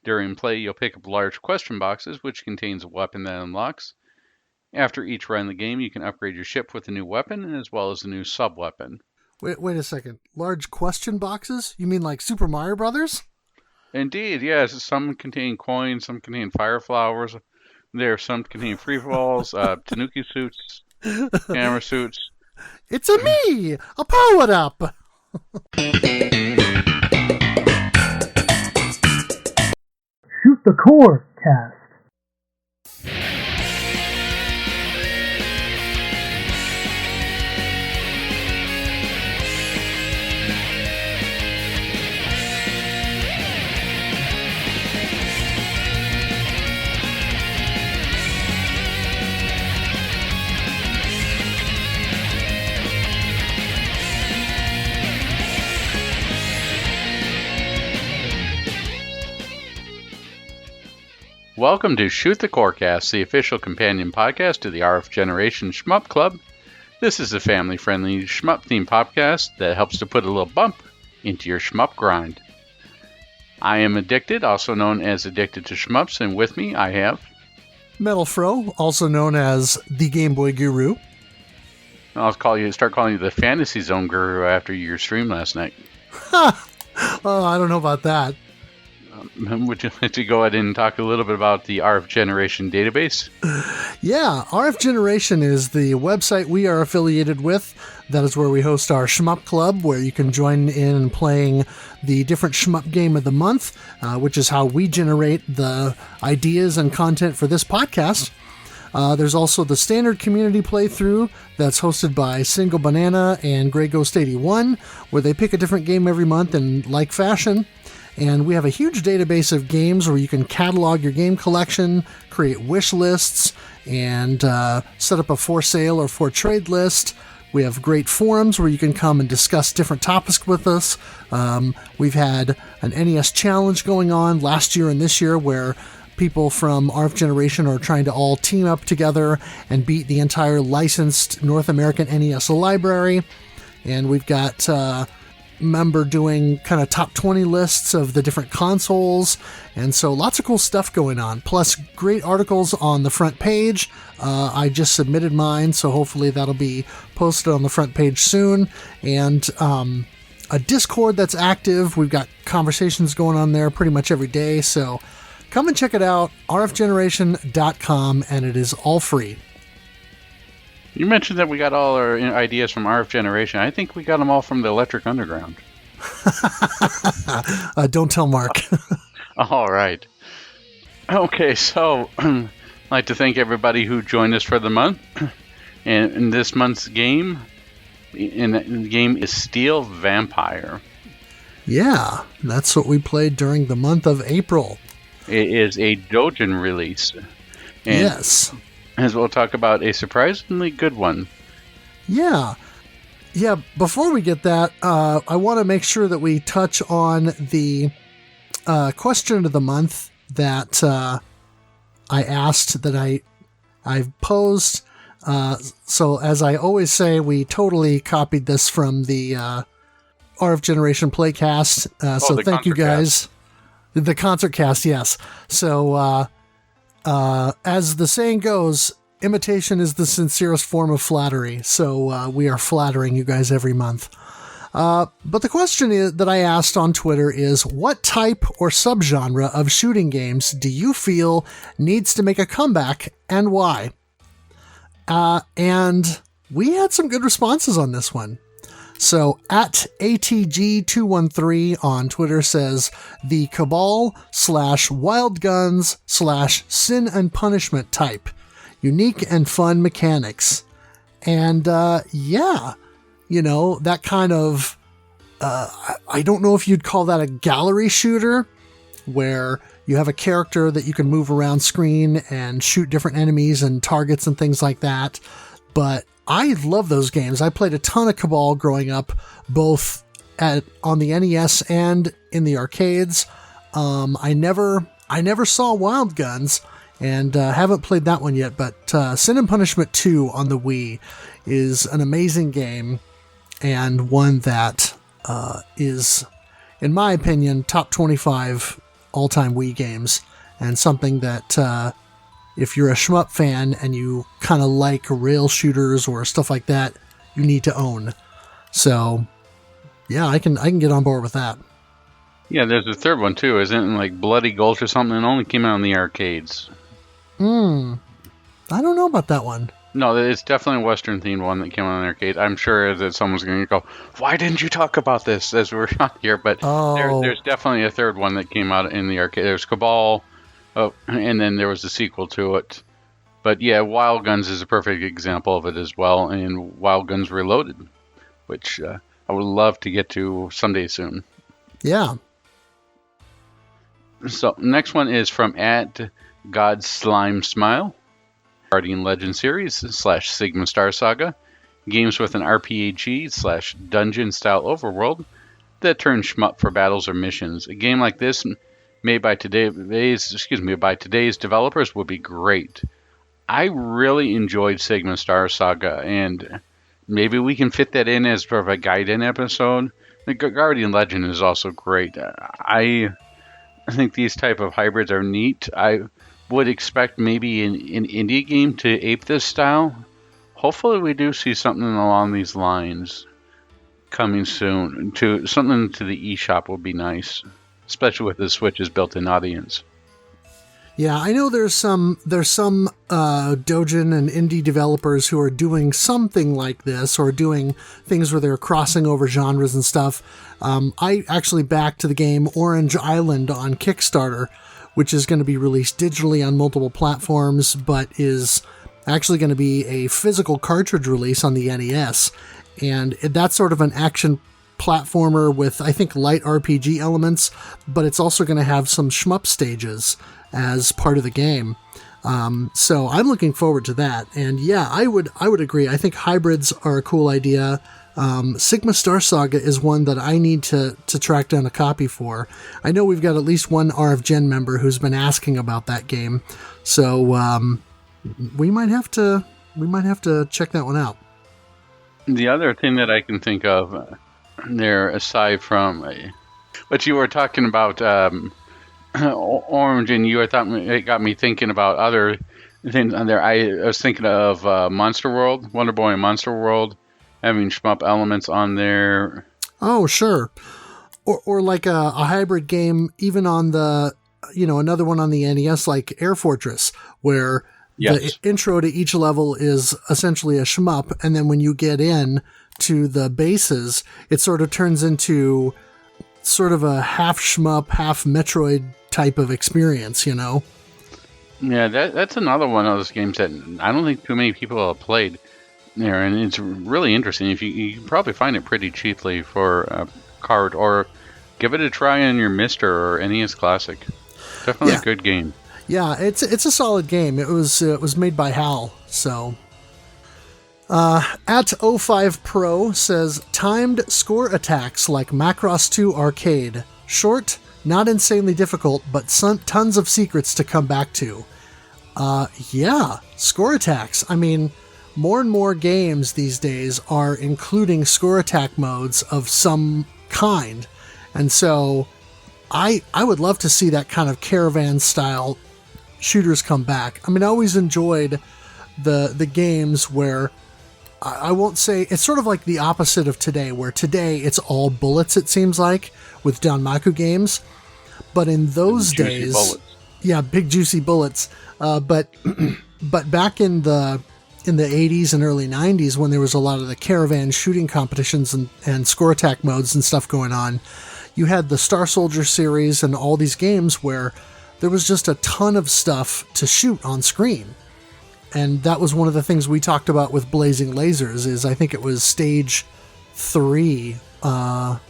During play, you'll pick up large question boxes, which contains a weapon that unlocks. After each run in the game, you can upgrade your ship with a new weapon as well as a new sub-weapon. Wait a second. Large question boxes? You mean like Super Mario Brothers? Indeed, yes. Some contain coins, some contain fire flowers. Some contain free falls, tanuki suits, camera suits. It's a me! A power-up! Shoot the core cast. Welcome to Shoot the Corecast, the official companion podcast to the RF Generation Shmup Club. This is a family-friendly shmup-themed podcast that helps to put a little bump into your shmup grind. I am Addicted, also known as Addicted to Shmups, and with me I have... MetalFRO, also known as the Game Boy Guru. I'll start calling you the Fantasy Zone Guru after your stream last night. Oh, I don't know about that. Would you like to go ahead and talk a little bit about the RF Generation database? Yeah, RF Generation is the website we are affiliated with. That is where we host our Shmup Club, where you can join in playing the different Shmup game of the month, which is how we generate the ideas and content for this podcast. There's also the standard community playthrough that's hosted by Single Banana and Grey Ghost 81, where they pick a different game every month in like fashion. And we have a huge database of games where you can catalog your game collection, create wish lists, and set up a for sale or for trade list. We have great forums where you can come and discuss different topics with us. We've had an NES challenge going on last year and this year where people from RF Generation are trying to all team up together and beat the entire licensed North American NES library. And we've got... member doing kind of top 20 lists of the different consoles, and so lots of cool stuff going on, plus great articles on the front page. I just submitted mine, so hopefully that'll be posted on the front page soon, and a Discord that's active. We've got conversations going on there pretty much every day, so come and check it out, rfgeneration.com, and it is all free. You mentioned that we got all our ideas from RF Generation. I think we got them all from the Electric Underground. Don't tell Mark. All right. Okay, so I'd like to thank everybody who joined us for the month. And in this month's game, the game is Steel Vampire. Yeah, that's what we played during the month of April. It is a doujin release. And yes. As we'll talk about a surprisingly good one. Yeah. Before we get that, I want to make sure that we touch on the question of the month that I asked, that I've posed. So as I always say, we totally copied this from the RF Generation Playcast. So thank you guys. Cast. The concert cast, yes. So as the saying goes, imitation is the sincerest form of flattery. So we are flattering you guys every month. But the question that I asked on Twitter is, what type or subgenre of shooting games do you feel needs to make a comeback, and why? And we had some good responses on this one. So at ATG213 on Twitter says, the Cabal / Wild Guns / Sin and Punishment type. Unique and fun mechanics. And yeah, you know, that kind of, I don't know if you'd call that a gallery shooter, where you have a character that you can move around screen and shoot different enemies and targets and things like that. But I love those games. I played a ton of Cabal growing up, both on the NES and in the arcades. I never saw Wild Guns, and haven't played that one yet, but Sin and Punishment 2 on the Wii is an amazing game, and one that is, in my opinion, top 25 all-time Wii games, and something that if you're a shmup fan and you kind of like rail shooters or stuff like that, you need to own. So, yeah, I can get on board with that. Yeah, there's a third one too, isn't it? Like Bloody Gulch or something. It only came out in the arcades. I don't know about that one. No, it's definitely a Western themed one that came out in the arcade. I'm sure that someone's going to go, "Why didn't you talk about this as we're on here?" But there's definitely a third one that came out in the arcade. There's Cabal, and then there was a sequel to it. But yeah, Wild Guns is a perfect example of it as well, and Wild Guns Reloaded, which I would love to get to someday soon. Yeah. So next one is from @God Slime Smile. Guardian Legend series / Sigma Star Saga, games with an RPG / dungeon style overworld that turns shmup for battles or missions. A game like this, made by today's developers, would be great. I really enjoyed Sigma Star Saga, and maybe we can fit that in as sort of a guide-in episode. The Guardian Legend is also great. I think these type of hybrids are neat. I would expect maybe an indie game to ape this style. Hopefully we do see something along these lines coming soon. Something to the eShop would be nice, especially with the Switch's built-in audience. Yeah, I know there's some doujin and indie developers who are doing something like this, or doing things where they're crossing over genres and stuff. I actually backed the game Orange Island on Kickstarter, which is going to be released digitally on multiple platforms, but is actually going to be a physical cartridge release on the NES. And that's sort of an action platformer with, I think, light RPG elements, but it's also going to have some shmup stages as part of the game. So I'm looking forward to that. And yeah, I would agree. I think hybrids are a cool idea. Sigma Star Saga is one that I need to track down a copy for. I know we've got at least one RF Gen member who's been asking about that game, so we might have to check that one out. The other thing that I can think of there, aside from what you were talking about, Orange, and it got me thinking about other things on there. I was thinking of Monster World, Wonder Boy and Monster World, having shmup elements on there. Oh, sure. Or like a hybrid game, even on the, another one on the NES, like Air Fortress, where the intro to each level is essentially a shmup, and then when you get in to the bases, it sort of turns into sort of a half shmup, half Metroid type of experience, Yeah, that's another one of those games that I don't think too many people have played there, and it's really interesting. If you can probably find it pretty cheaply for a card, or give it a try on your Mister or NES Classic. Definitely a good game. Yeah, it's a solid game. It was made by HAL. So, @05Pro says timed score attacks like Macross 2 Arcade. Short, not insanely difficult, but tons of secrets to come back to. Yeah, score attacks. I mean, more and more games these days are including score attack modes of some kind. And so I would love to see that kind of caravan style shooters come back. I mean, I always enjoyed the games where I won't say, it's sort of like the opposite of today, where today it's all bullets, it seems like, with Danmaku games. But in those days, bullets. Yeah, big juicy bullets. But back in the 80s and early 90s, when there was a lot of the caravan shooting competitions and score attack modes and stuff going on, you had the Star Soldier series and all these games where there was just a ton of stuff to shoot on screen. And that was one of the things we talked about with Blazing Lasers, is I think it was stage 3 or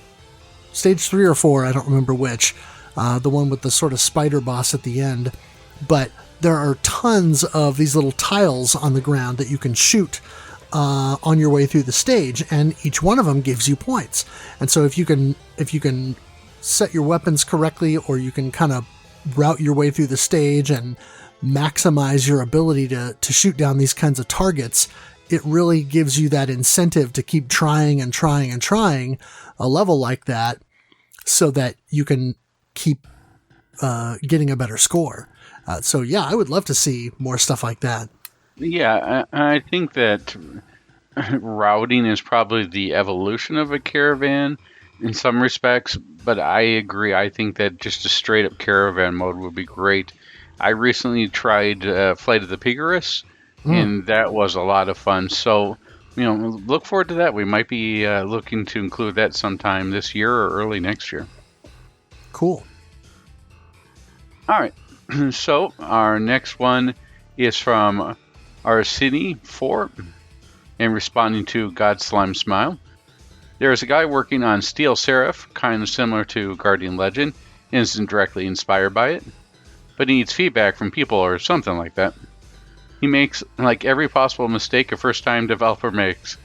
4, I don't remember which, the one with the sort of spider boss at the end. But there are tons of these little tiles on the ground that you can shoot on your way through the stage, and each one of them gives you points. And so if you can set your weapons correctly, or you can kind of route your way through the stage and maximize your ability to shoot down these kinds of targets, it really gives you that incentive to keep trying and trying and trying a level like that, so that you can keep getting a better score. So yeah, I would love to see more stuff like that. Yeah, I think that routing is probably the evolution of a caravan in some respects, but I agree. I think that just a straight up caravan mode would be great. I recently tried Flight of the Pigorus, and that was a lot of fun. So, look forward to that. We might be looking to include that sometime this year or early next year. Cool. All right. So our next one is from MetalFRO, and responding to God Slime Smile. There is a guy working on Steel Seraph, kind of similar to Guardian Legend, and isn't directly inspired by it, but he needs feedback from people or something like that. He makes like every possible mistake a first-time developer makes.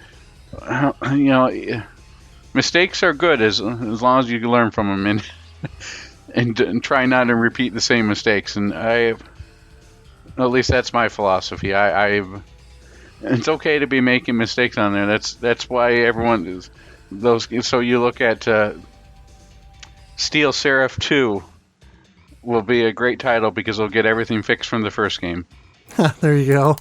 Mistakes are good as long as you can learn from them and try not to repeat the same mistakes. And at least that's my philosophy. It's okay to be making mistakes on there. That's why everyone is those. So you look at Steel Seraph 2 will be a great title because it'll get everything fixed from the first game. There you go.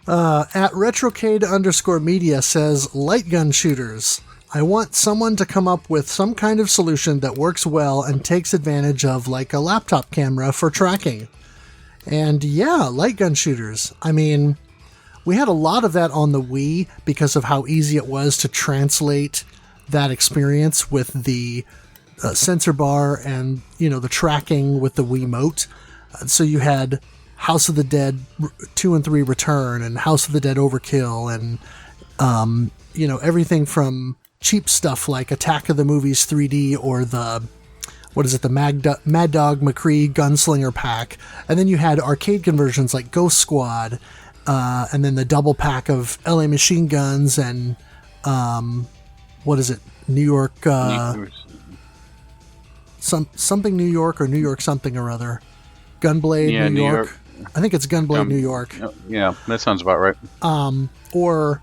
At retrocade_media says, light gun shooters. I want someone to come up with some kind of solution that works well and takes advantage of like a laptop camera for tracking. And yeah, light gun shooters. I mean, we had a lot of that on the Wii because of how easy it was to translate that experience with the sensor bar and, the tracking with the Wiimote. So you had House of the Dead 2 and 3 Return and House of the Dead Overkill and, everything from cheap stuff like Attack of the Movies 3D or the Mad Dog McCree Gunslinger Pack. And then you had arcade conversions like Ghost Squad, and then the double pack of LA Machine Guns and, New York, something New York or New York something or other. Gunblade New York. I think it's Gunblade New York. Yeah, that sounds about right. Or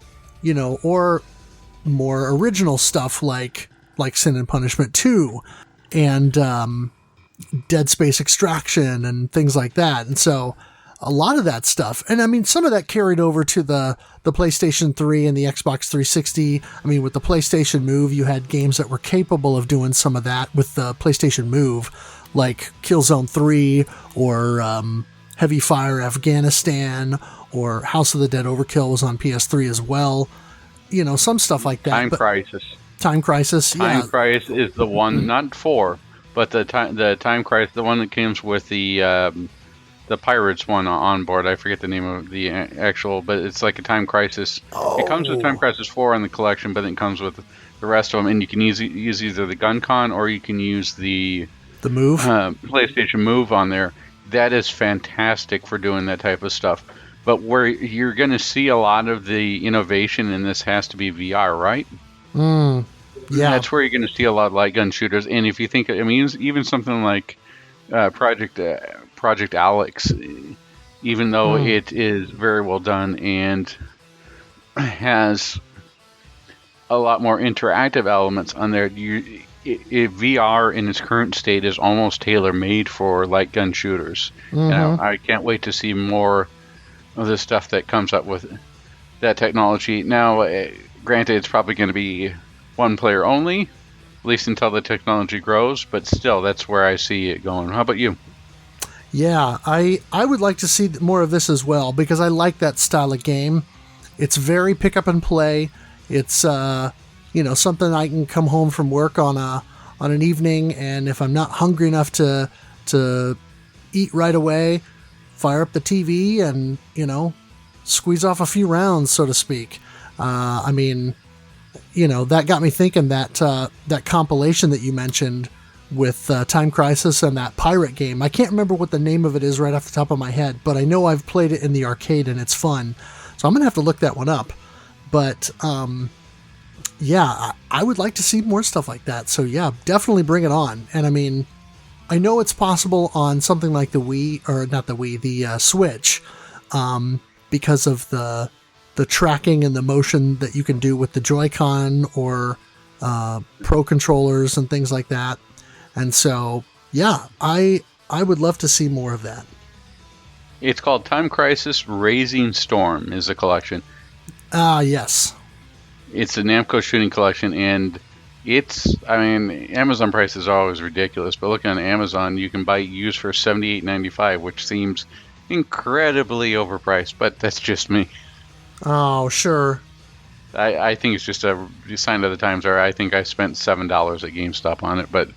more original stuff like Sin and Punishment 2 and Dead Space Extraction and things like that. And so a lot of that stuff, and I mean, some of that carried over to the PlayStation 3 and the Xbox 360. I mean, with the PlayStation Move, you had games that were capable of doing some of that with the PlayStation Move, like Killzone 3 or Heavy Fire Afghanistan or House of the Dead Overkill was on PS3 as well. Some stuff like that. Time Crisis. Time Crisis, yeah. Time Crisis is the one, not 4, but the Time Crisis, the one that comes with the Pirates one on board. I forget the name of the actual, but it's like a Time Crisis. Oh. It comes with Time Crisis 4 on the collection, but it comes with the rest of them, and you can use either the GunCon or you can use the Move, PlayStation Move on there. That is fantastic for doing that type of stuff. But where you're going to see a lot of the innovation in this has to be VR, right? Yeah. That's where you're going to see a lot of light gun shooters. And if you think, even something like Project Alex, even though it is very well done and has a lot more interactive elements on there, VR in its current state is almost tailor-made for light gun shooters. And I can't wait to see more of the stuff that comes up with that technology. Now, granted, it's probably going to be one player only, at least until the technology grows, but still, that's where I see it going. How about you? Yeah, I would like to see more of this as well, because I like that style of game. It's very pick up and play. It's something I can come home from work on an evening, and if I'm not hungry enough to eat right away, fire up the TV and, squeeze off a few rounds, so to speak. I mean, that got me thinking that compilation that you mentioned with Time Crisis and that pirate game. I can't remember what the name of it is right off the top of my head, but I know I've played it in the arcade and it's fun. So I'm going to have to look that one up. But, yeah, I would like to see more stuff like that. So yeah, definitely bring it on. And I mean, I know it's possible on something like the Wii, or not the Wii, the Switch, because of the tracking and the motion that you can do with the Joy-Con or Pro controllers and things like that. And so, yeah, I would love to see more of that. It's called Time Crisis Raising Storm is the collection. Yes. It's a Namco shooting collection, and Amazon prices are always ridiculous, but looking on Amazon, you can buy it used for $78.95, which seems incredibly overpriced, but that's just me. Oh, sure. I think it's just a sign of the times, or I think I spent $7 at GameStop on it, but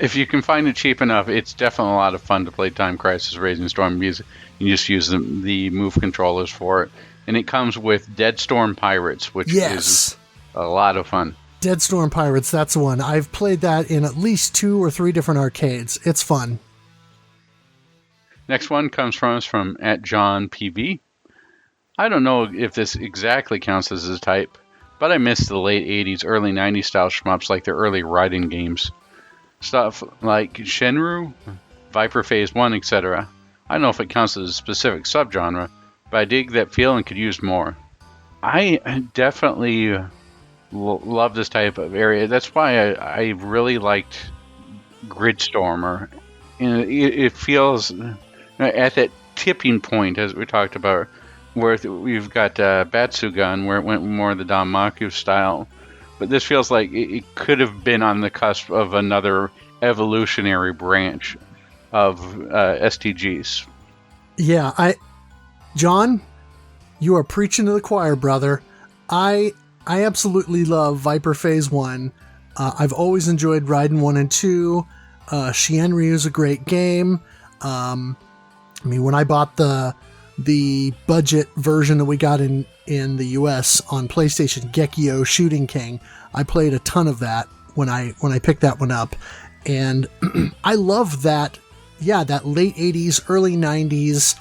if you can find it cheap enough, it's definitely a lot of fun to play Time Crisis Raising Storm. You just use the move controllers for it. And it comes with Dead Storm Pirates, which is a lot of fun. Dead Storm Pirates, that's the one. I've played that in at least 2 or 3 different arcades. It's fun. Next one comes from us from @JohnPV. I don't know if this exactly counts as a type, but I miss the late 80s, early 90s style shmups like the early Raiden games. Stuff like Shenmue, Viper Phase 1, etc. I don't know if it counts as a specific subgenre, but I dig that feel and could use more. I definitely love this type of area. That's why I really liked Gridstormer. It feels at that tipping point, as we talked about, where we've got Batsugun, where it went more the Danmaku style. But this feels like it could have been on the cusp of another evolutionary branch of STGs. Yeah, John, you are preaching to the choir, brother. I absolutely love Viper Phase 1. I've always enjoyed Raiden 1 and 2. Shienryu is a great game. When I bought the budget version that we got in the US on PlayStation, Gekio Shooting King, I played a ton of that when I picked that one up. And I love that, that late 80s, early 90s.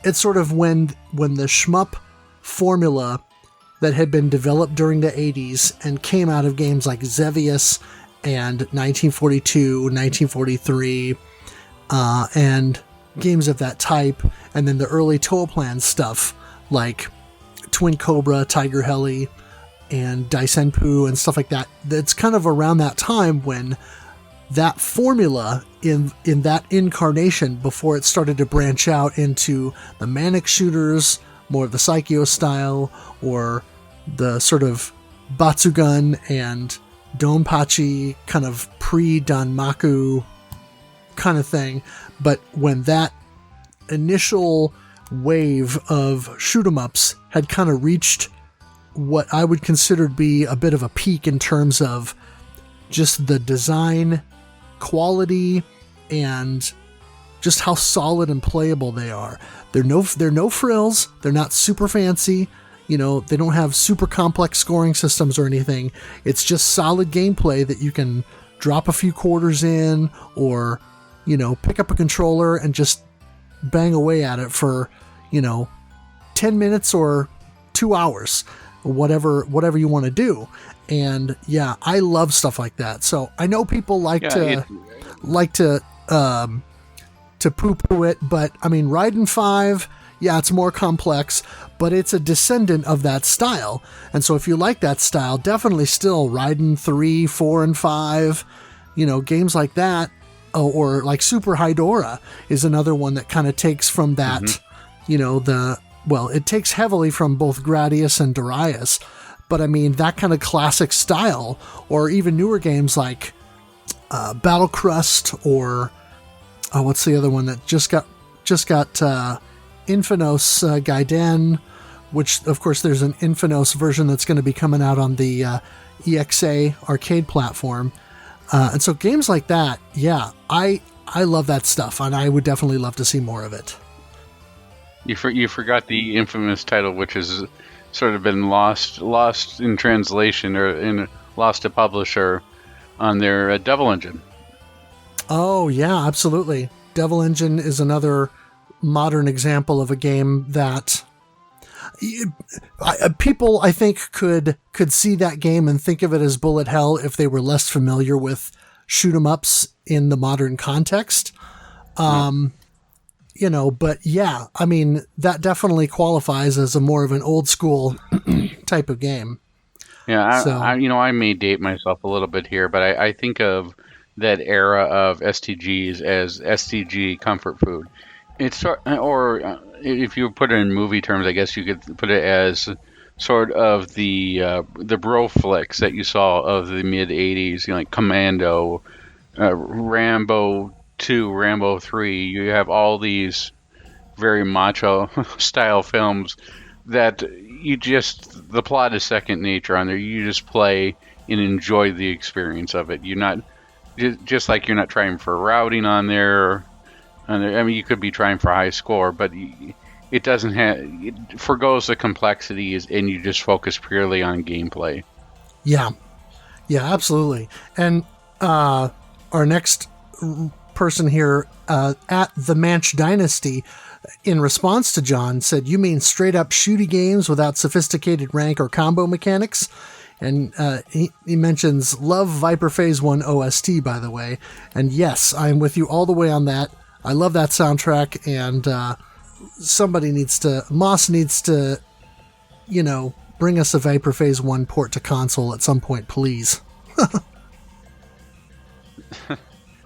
It's sort of when the shmup formula that had been developed during the 80s and came out of games like Xevious and 1942, 1943, and games of that type, and then the early Toaplan stuff like Twin Cobra, Tiger Heli, and Daisenpu and stuff like that. That's kind of around that time when that formula in that incarnation, before it started to branch out into the manic shooters, more of the Psycho style, or the sort of Batsugun and Donpachi kind of pre-Danmaku kind of thing. But when that initial wave of shoot-'em-ups had kind of reached what I would consider to be a bit of a peak in terms of just the design quality and just how solid and playable they are. They're no frills. They're not super fancy. They don't have super complex scoring systems or anything. It's just solid gameplay that you can drop a few quarters in, or pick up a controller and just bang away at it for 10 minutes or 2 hours, whatever you want to do. And yeah, I love stuff like that. So I know people like to poo-poo it, but Raiden 5, it's more complex, but it's a descendant of that style. And so if you like that style, definitely still Raiden 3, 4, and 5, games like that, or like Super Hydora is another one that kind of takes from that, it takes heavily from both Gradius and Darius, but that kind of classic style, or even newer games like Battle Crust, or what's the other one that just got Infinos Gaiden, which of course there's an Infinos version that's going to be coming out on the EXA arcade platform, and so games like that, I love that stuff, and I would definitely love to see more of it. You forgot the infamous title, which has sort of been lost in translation, or lost to publisher on their Devil Engine. Oh yeah, absolutely. Devil Engine is another modern example of a game that people, I think, could see that game and think of it as bullet hell if they were less familiar with shoot 'em ups in the modern context. But yeah, that definitely qualifies as a more of an old school type of game. Yeah, I may date myself a little bit here, but I think of that era of STGs as STG comfort food. It's or if you put it in movie terms, I guess you could put it as sort of the bro flicks that you saw of the mid '80s, like Commando, Rambo 2, Rambo 3. You have all these very macho style films that the plot is second nature on there. You just play and enjoy the experience of it. You're not just like you're not trying for routing on there. I mean, you could be trying for high score, but it doesn't it forgoes the complexities, and you just focus purely on gameplay. Yeah, absolutely. And our next person here at the Manch Dynasty, in response to John, said, "You mean straight up shooty games without sophisticated rank or combo mechanics?" And he mentions love Viper Phase 1 OST, by the way. And yes, I'm with you all the way on that. I love that soundtrack, and Moss needs to, bring us a Viper Phase 1 port to console at some point, please.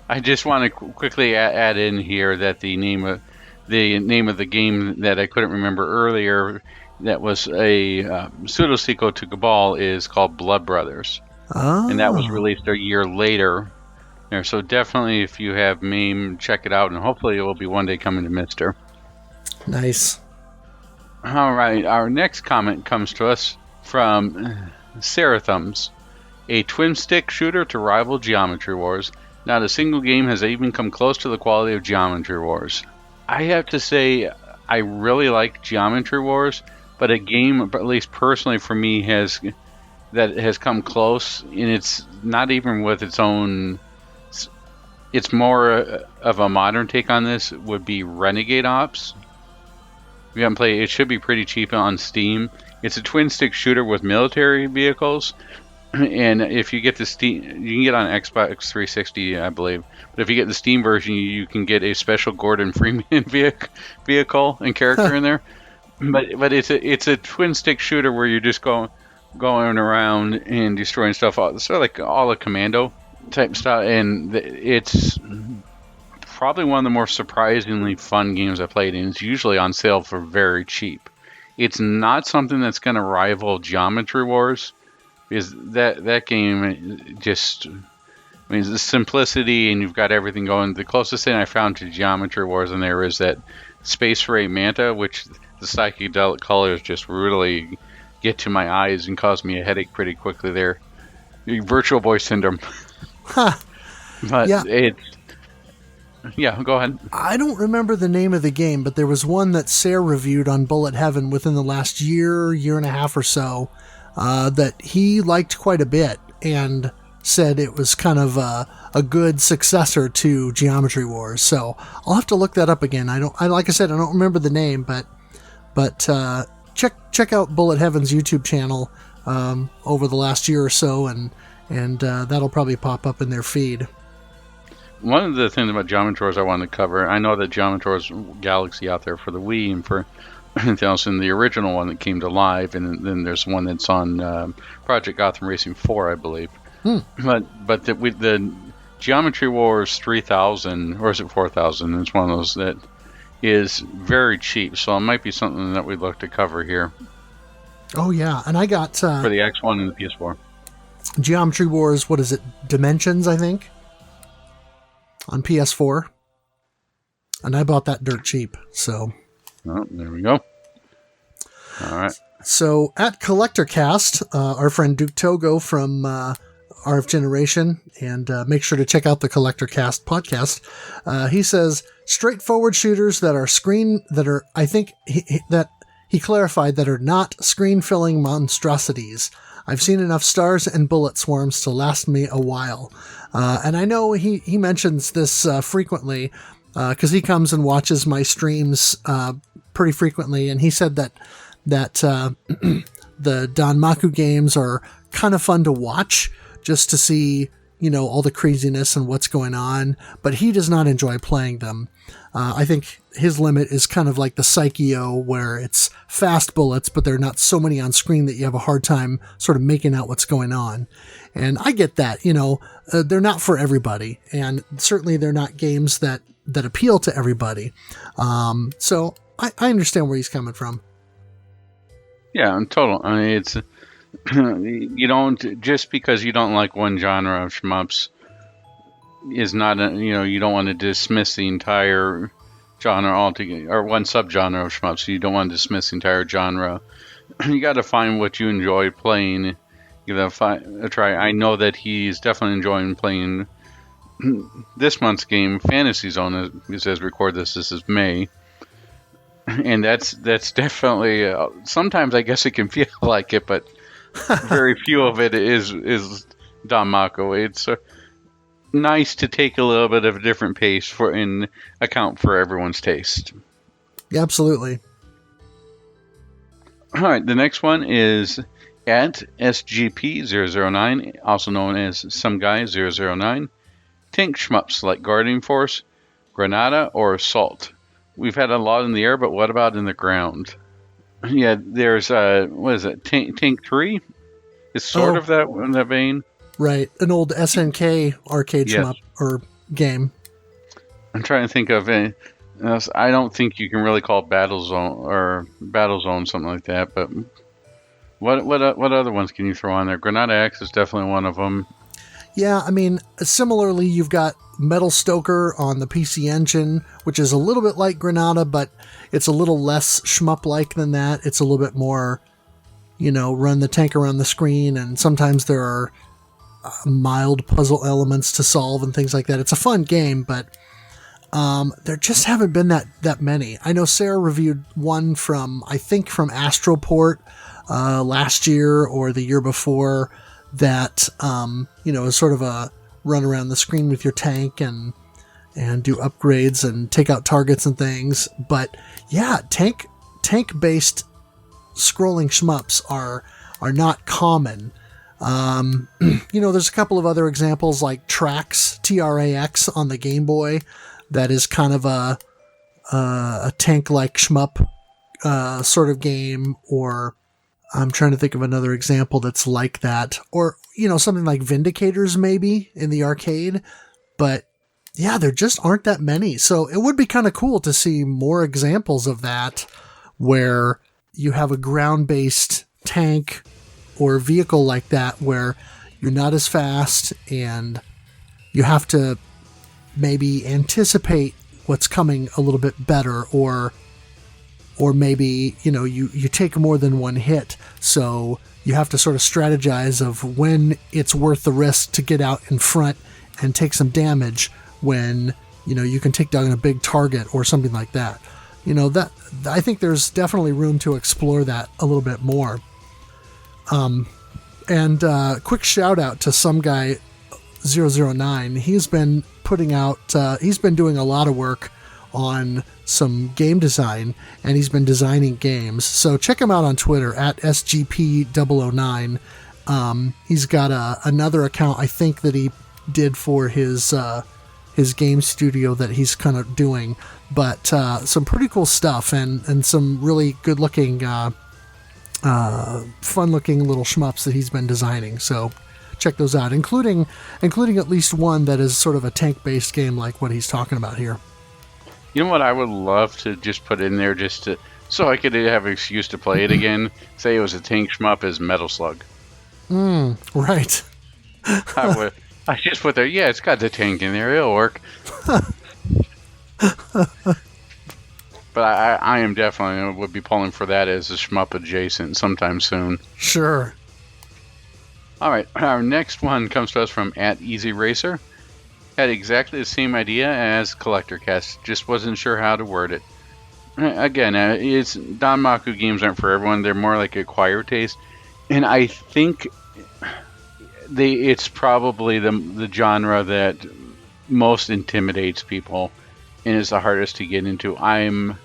I just want to quickly add in here that the name of the game that I couldn't remember earlier, that was a pseudo sequel to Cabal, is called Blood Brothers, and that was released a year later. So definitely, if you have MAME, check it out, and hopefully it will be one day coming to Mister. Nice. All right, our next comment comes to us from Sarah Thumbs. A twin-stick shooter to rival Geometry Wars. Not a single game has even come close to the quality of Geometry Wars. I have to say, I really like Geometry Wars, but a game, at least personally for me, has come close, and it's not even with its own... It's more of a modern take on this, would be Renegade Ops. If you haven't played it, should be pretty cheap on Steam. It's a twin-stick shooter with military vehicles, and if you get the Steam, you can get on Xbox 360, I believe. But if you get the Steam version, you can get a special Gordon Freeman vehicle and character in there. But it's a twin-stick shooter where you're just going around and destroying stuff. Sort of like all the Commando type stuff, and it's probably one of the more surprisingly fun games I played, and it's usually on sale for very cheap. It's not something that's going to rival Geometry Wars, because that game just, the simplicity, and you've got everything going. The closest thing I found to Geometry Wars in there is that Space Ray Manta, which the psychedelic colors just really get to my eyes and cause me a headache pretty quickly there. Virtual Boy Syndrome. Huh. But yeah, go ahead. I don't remember the name of the game, but there was one that Sarah reviewed on Bullet Heaven within the last year and a half or so that he liked quite a bit and said it was kind of a good successor to Geometry Wars. So I'll have to look that up again. Like I said, I don't remember the name, but check out Bullet Heaven's YouTube channel over the last year or so, and that'll probably pop up in their feed. One of the things about Geometry Wars I wanted to cover, I know that Geometry Wars Galaxy out there for the Wii and for anything else, in the original one that came to live, and then there's one that's on Project Gotham Racing 4, I believe. But the Geometry Wars 3000, or is it 4000? It's one of those that is very cheap, so it might be something that we'd look to cover here. Oh yeah, and I got for the X1 and the PS4. Geometry Wars, what is it? Dimensions, I think, on PS4, and I bought that dirt cheap. So, oh, there we go. All right. So at CollectorCast, our friend Duke Togo from RF Generation, and make sure to check out the CollectorCast podcast. He says straightforward shooters I think that he clarified that are not screen-filling monstrosities. I've seen enough stars and bullet swarms to last me a while. And I know he mentions this frequently because he comes and watches my streams pretty frequently, and he said that the Danmaku games are kind of fun to watch just to see, all the craziness and what's going on, but he does not enjoy playing them. I think his limit is kind of like the Psycho, where it's fast bullets, but there are not so many on screen that you have a hard time sort of making out what's going on. And I get that, they're not for everybody, and certainly they're not games that appeal to everybody. So I understand where he's coming from. Yeah, total. I mean, it's you don't, just because you don't like one genre of shmups is not you don't want to dismiss the entire genre altogether, or one subgenre of shmups. You don't want to dismiss the entire genre. You got to find what you enjoy playing. Give that a try. I know that he's definitely enjoying playing this month's game, Fantasy Zone. As we record this is May. And that's definitely sometimes I guess it can feel like it, but very few of it is Danmaku. It's nice to take a little bit of a different pace and account for everyone's taste. Yeah, absolutely. All right, the next one is at SGP009, also known as SomeGuy009. Tank shmups like Guardian Force, Granada, or Assault. We've had a lot in the air, but what about in the ground? Yeah, there's what is it? Tank 3? It's sort of that in that vein. Right, an old SNK arcade shmup or game. I'm trying to think of it. I don't think you can really call Battle Zone something like that. But what other ones can you throw on there? Granada X is definitely one of them. Yeah, I mean, similarly, you've got Metal Stoker on the PC Engine, which is a little bit like Granada, but it's a little less shmup-like than that. It's a little bit more, run the tank around the screen, and sometimes there are mild puzzle elements to solve and things like that. It's a fun game, but there just haven't been that many. I know Sarah reviewed one from Astroport last year or the year before that, is sort of a run around the screen with your tank and do upgrades and take out targets and things. But yeah, tank-based scrolling shmups are not common. There's a couple of other examples like Trax, Trax on the Game Boy. That is kind of a tank-like shmup sort of game, or I'm trying to think of another example that's like that. Or, something like Vindicators maybe in the arcade. But yeah, there just aren't that many. So it would be kind of cool to see more examples of that where you have a ground-based tank or vehicle like that where you're not as fast and you have to maybe anticipate what's coming a little bit better, or maybe, you take more than one hit. So you have to sort of strategize of when it's worth the risk to get out in front and take some damage when, you can take down a big target or something like that. That I think there's definitely room to explore that a little bit more. And quick shout out to SomeGuy009. He's been he's been doing a lot of work on some game design, and he's been designing games. So check him out on Twitter at SGP009. He's got another account, I think, that he did for his game studio that he's kind of doing. But some pretty cool stuff and some really good-looking, fun-looking little shmups that he's been designing. So check those out, including at least one that is sort of a tank-based game like what he's talking about here. You know what I would love to just put in there so I could have an excuse to play it again? Say it was a tank shmup as Metal Slug. Right. I just put there, it's got the tank in there, it'll work. But I am definitely would be pulling for that as a shmup adjacent sometime soon. Sure. All right, our next one comes to us from @EasyRacer. Had exactly the same idea as Collector Cast, just wasn't sure how to word it. Again, Danmaku games aren't for everyone. They're more like acquired taste, and I think it's probably the genre that most intimidates people and is the hardest to get into. I'm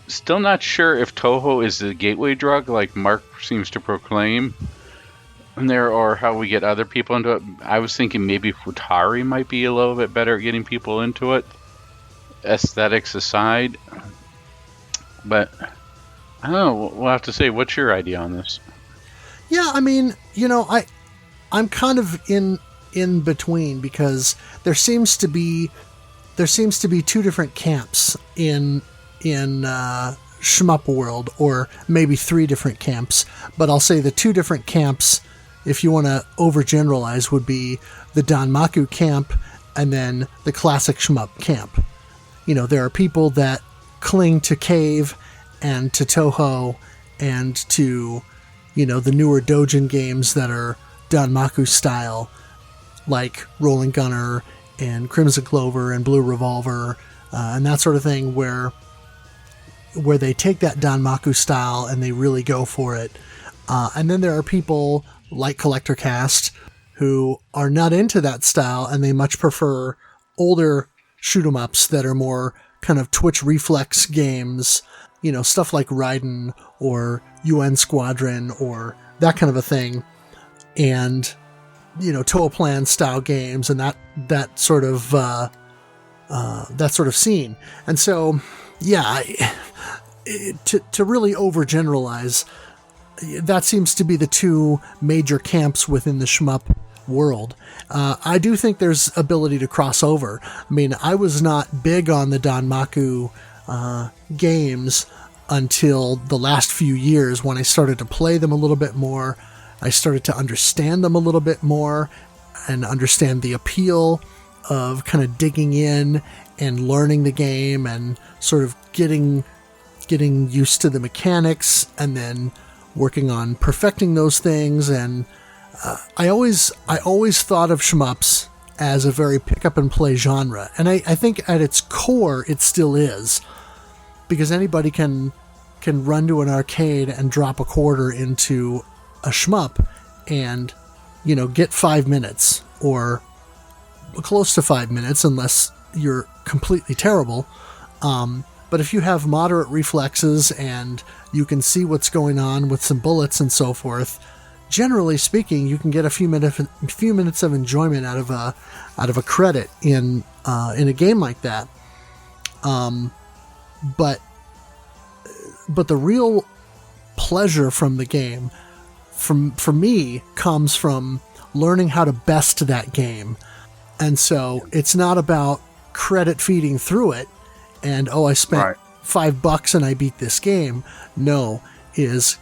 still not sure if Toho is the gateway drug like Mark seems to proclaim, there, or how we get other people into it. I was thinking maybe Futari might be a little bit better at getting people into it, aesthetics aside. But I don't know. We'll have to say, what's your idea on this? Yeah, I mean, I'm kind of in between, because there seems to be two different camps in shmup world, or maybe three different camps. But I'll say the two different camps, if you want to overgeneralize, would be the Danmaku camp and then the classic shmup camp. There are people that cling to Cave and to Toho and to, the newer doujin games that are Danmaku style, like Rolling Gunner and Crimson Clover and Blue Revolver, and that sort of thing, where they take that Danmaku style and they really go for it. And then there are people like Collector Cast who are not into that style, and they much prefer older shoot-'em-ups that are more kind of twitch reflex games, stuff like Raiden or UN Squadron or that kind of a thing, and Toho Plan style games, and that sort of scene. And so, yeah, to really overgeneralize, that seems to be the two major camps within the shmup world. I do think there's ability to cross over. I mean, I was not big on the Danmaku games until the last few years, when I started to play them a little bit more. I started to understand them a little bit more and understand the appeal of kind of digging in and learning the game and sort of getting used to the mechanics, and then working on perfecting those things. And I always thought of shmups as a very pick up and play genre, and I think at its core it still is, because anybody can run to an arcade and drop a quarter into a shmup and get 5 minutes, or close to 5 minutes, unless you're completely terrible. But if you have moderate reflexes and you can see what's going on with some bullets and so forth, generally speaking, you can get a few minutes of enjoyment out of a credit in a game like that. But the real pleasure from the game, for me, comes from learning how to best that game. And so it's not about credit feeding through it and, I spent $5 and I beat this game. No,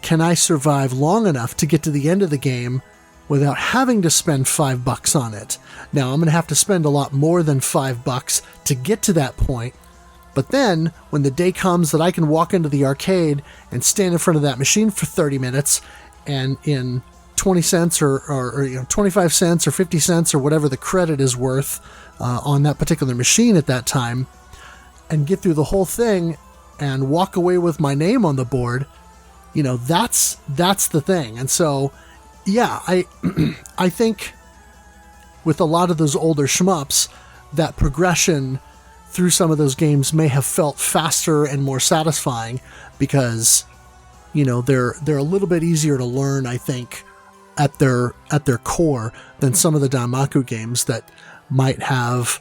can I survive long enough to get to the end of the game without having to spend $5 on it? Now, I'm going to have to spend a lot more than $5 to get to that point. But then, when the day comes that I can walk into the arcade and stand in front of that machine for 30 minutes, and in 20 cents or 25 cents or 50 cents or whatever the credit is worth on that particular machine at that time, and get through the whole thing and walk away with my name on the board, that's the thing. And so, yeah, I think with a lot of those older shmups, that progression through some of those games may have felt faster and more satisfying, because they're a little bit easier to learn, I think, at their core, than some of the Danmaku games that might have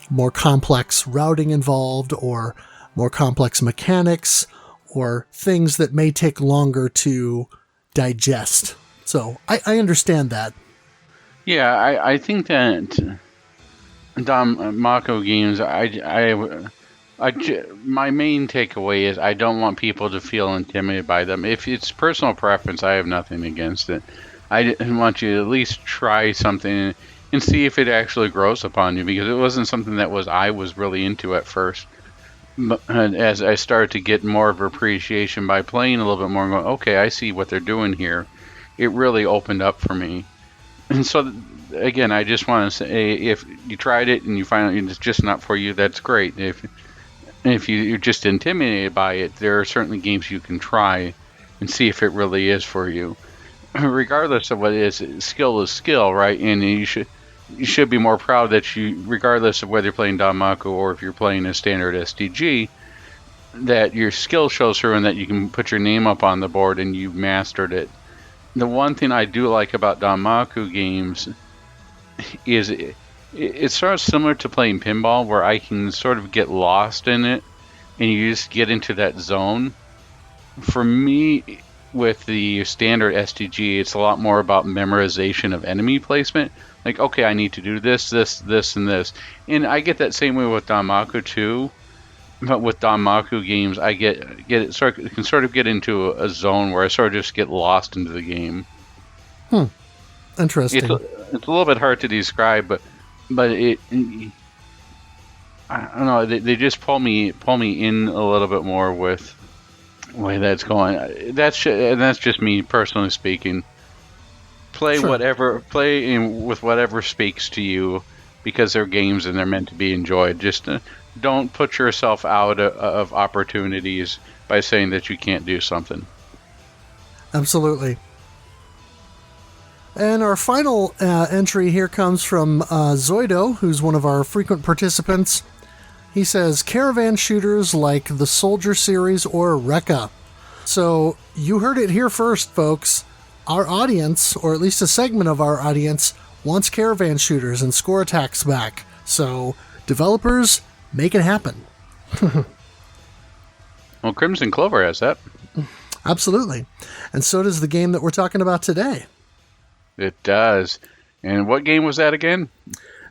more complex routing involved, or more complex mechanics, or things that may take longer to digest. So I understand that. Yeah, I think that Danmaku games, my main takeaway is I don't want people to feel intimidated by them. If it's personal preference, I have nothing against it. I want you to at least try something and see if it actually grows upon you, because it wasn't something that I was really into at first. But as I started to get more of appreciation by playing a little bit more and going, okay, I see what they're doing here, it really opened up for me. And so, again, I just want to say, if you tried it and you find it's just not for you, that's great. If you're just intimidated by it, there are certainly games you can try and see if it really is for you. Regardless of what it is, skill is skill, right? And you should be more proud that regardless of whether you're playing Danmaku or if you're playing a standard SDG, that your skill shows through and that you can put your name up on the board and you've mastered it. the one thing I do like about Danmaku games is it's sort of similar to playing pinball, where I can sort of get lost in it and you just get into that zone. For me, with the standard STG, it's a lot more about memorization of enemy placement. Like, okay, I need to do this, this, this, and this. And I get that same way with Danmaku too. But with Danmaku games, I can sort of get into a zone where I sort of just get lost into the game. Interesting. It's a little bit hard to describe, but I don't know. They just pull me in a little bit more with the way that's going. That's just me personally speaking. Play with whatever speaks to you, because they're games and they're meant to be enjoyed. Just don't put yourself out of opportunities by saying that you can't do something. Absolutely. And our final entry here comes from Zoido, who's one of our frequent participants. He says, caravan shooters like the Soldier series or Rekka. So you heard it here first, folks. Our audience, or at least a segment of our audience, wants caravan shooters and score attacks back. So developers, make it happen. Well, Crimson Clover has that. Absolutely. And so does the game that we're talking about today. It does. And what game was that again?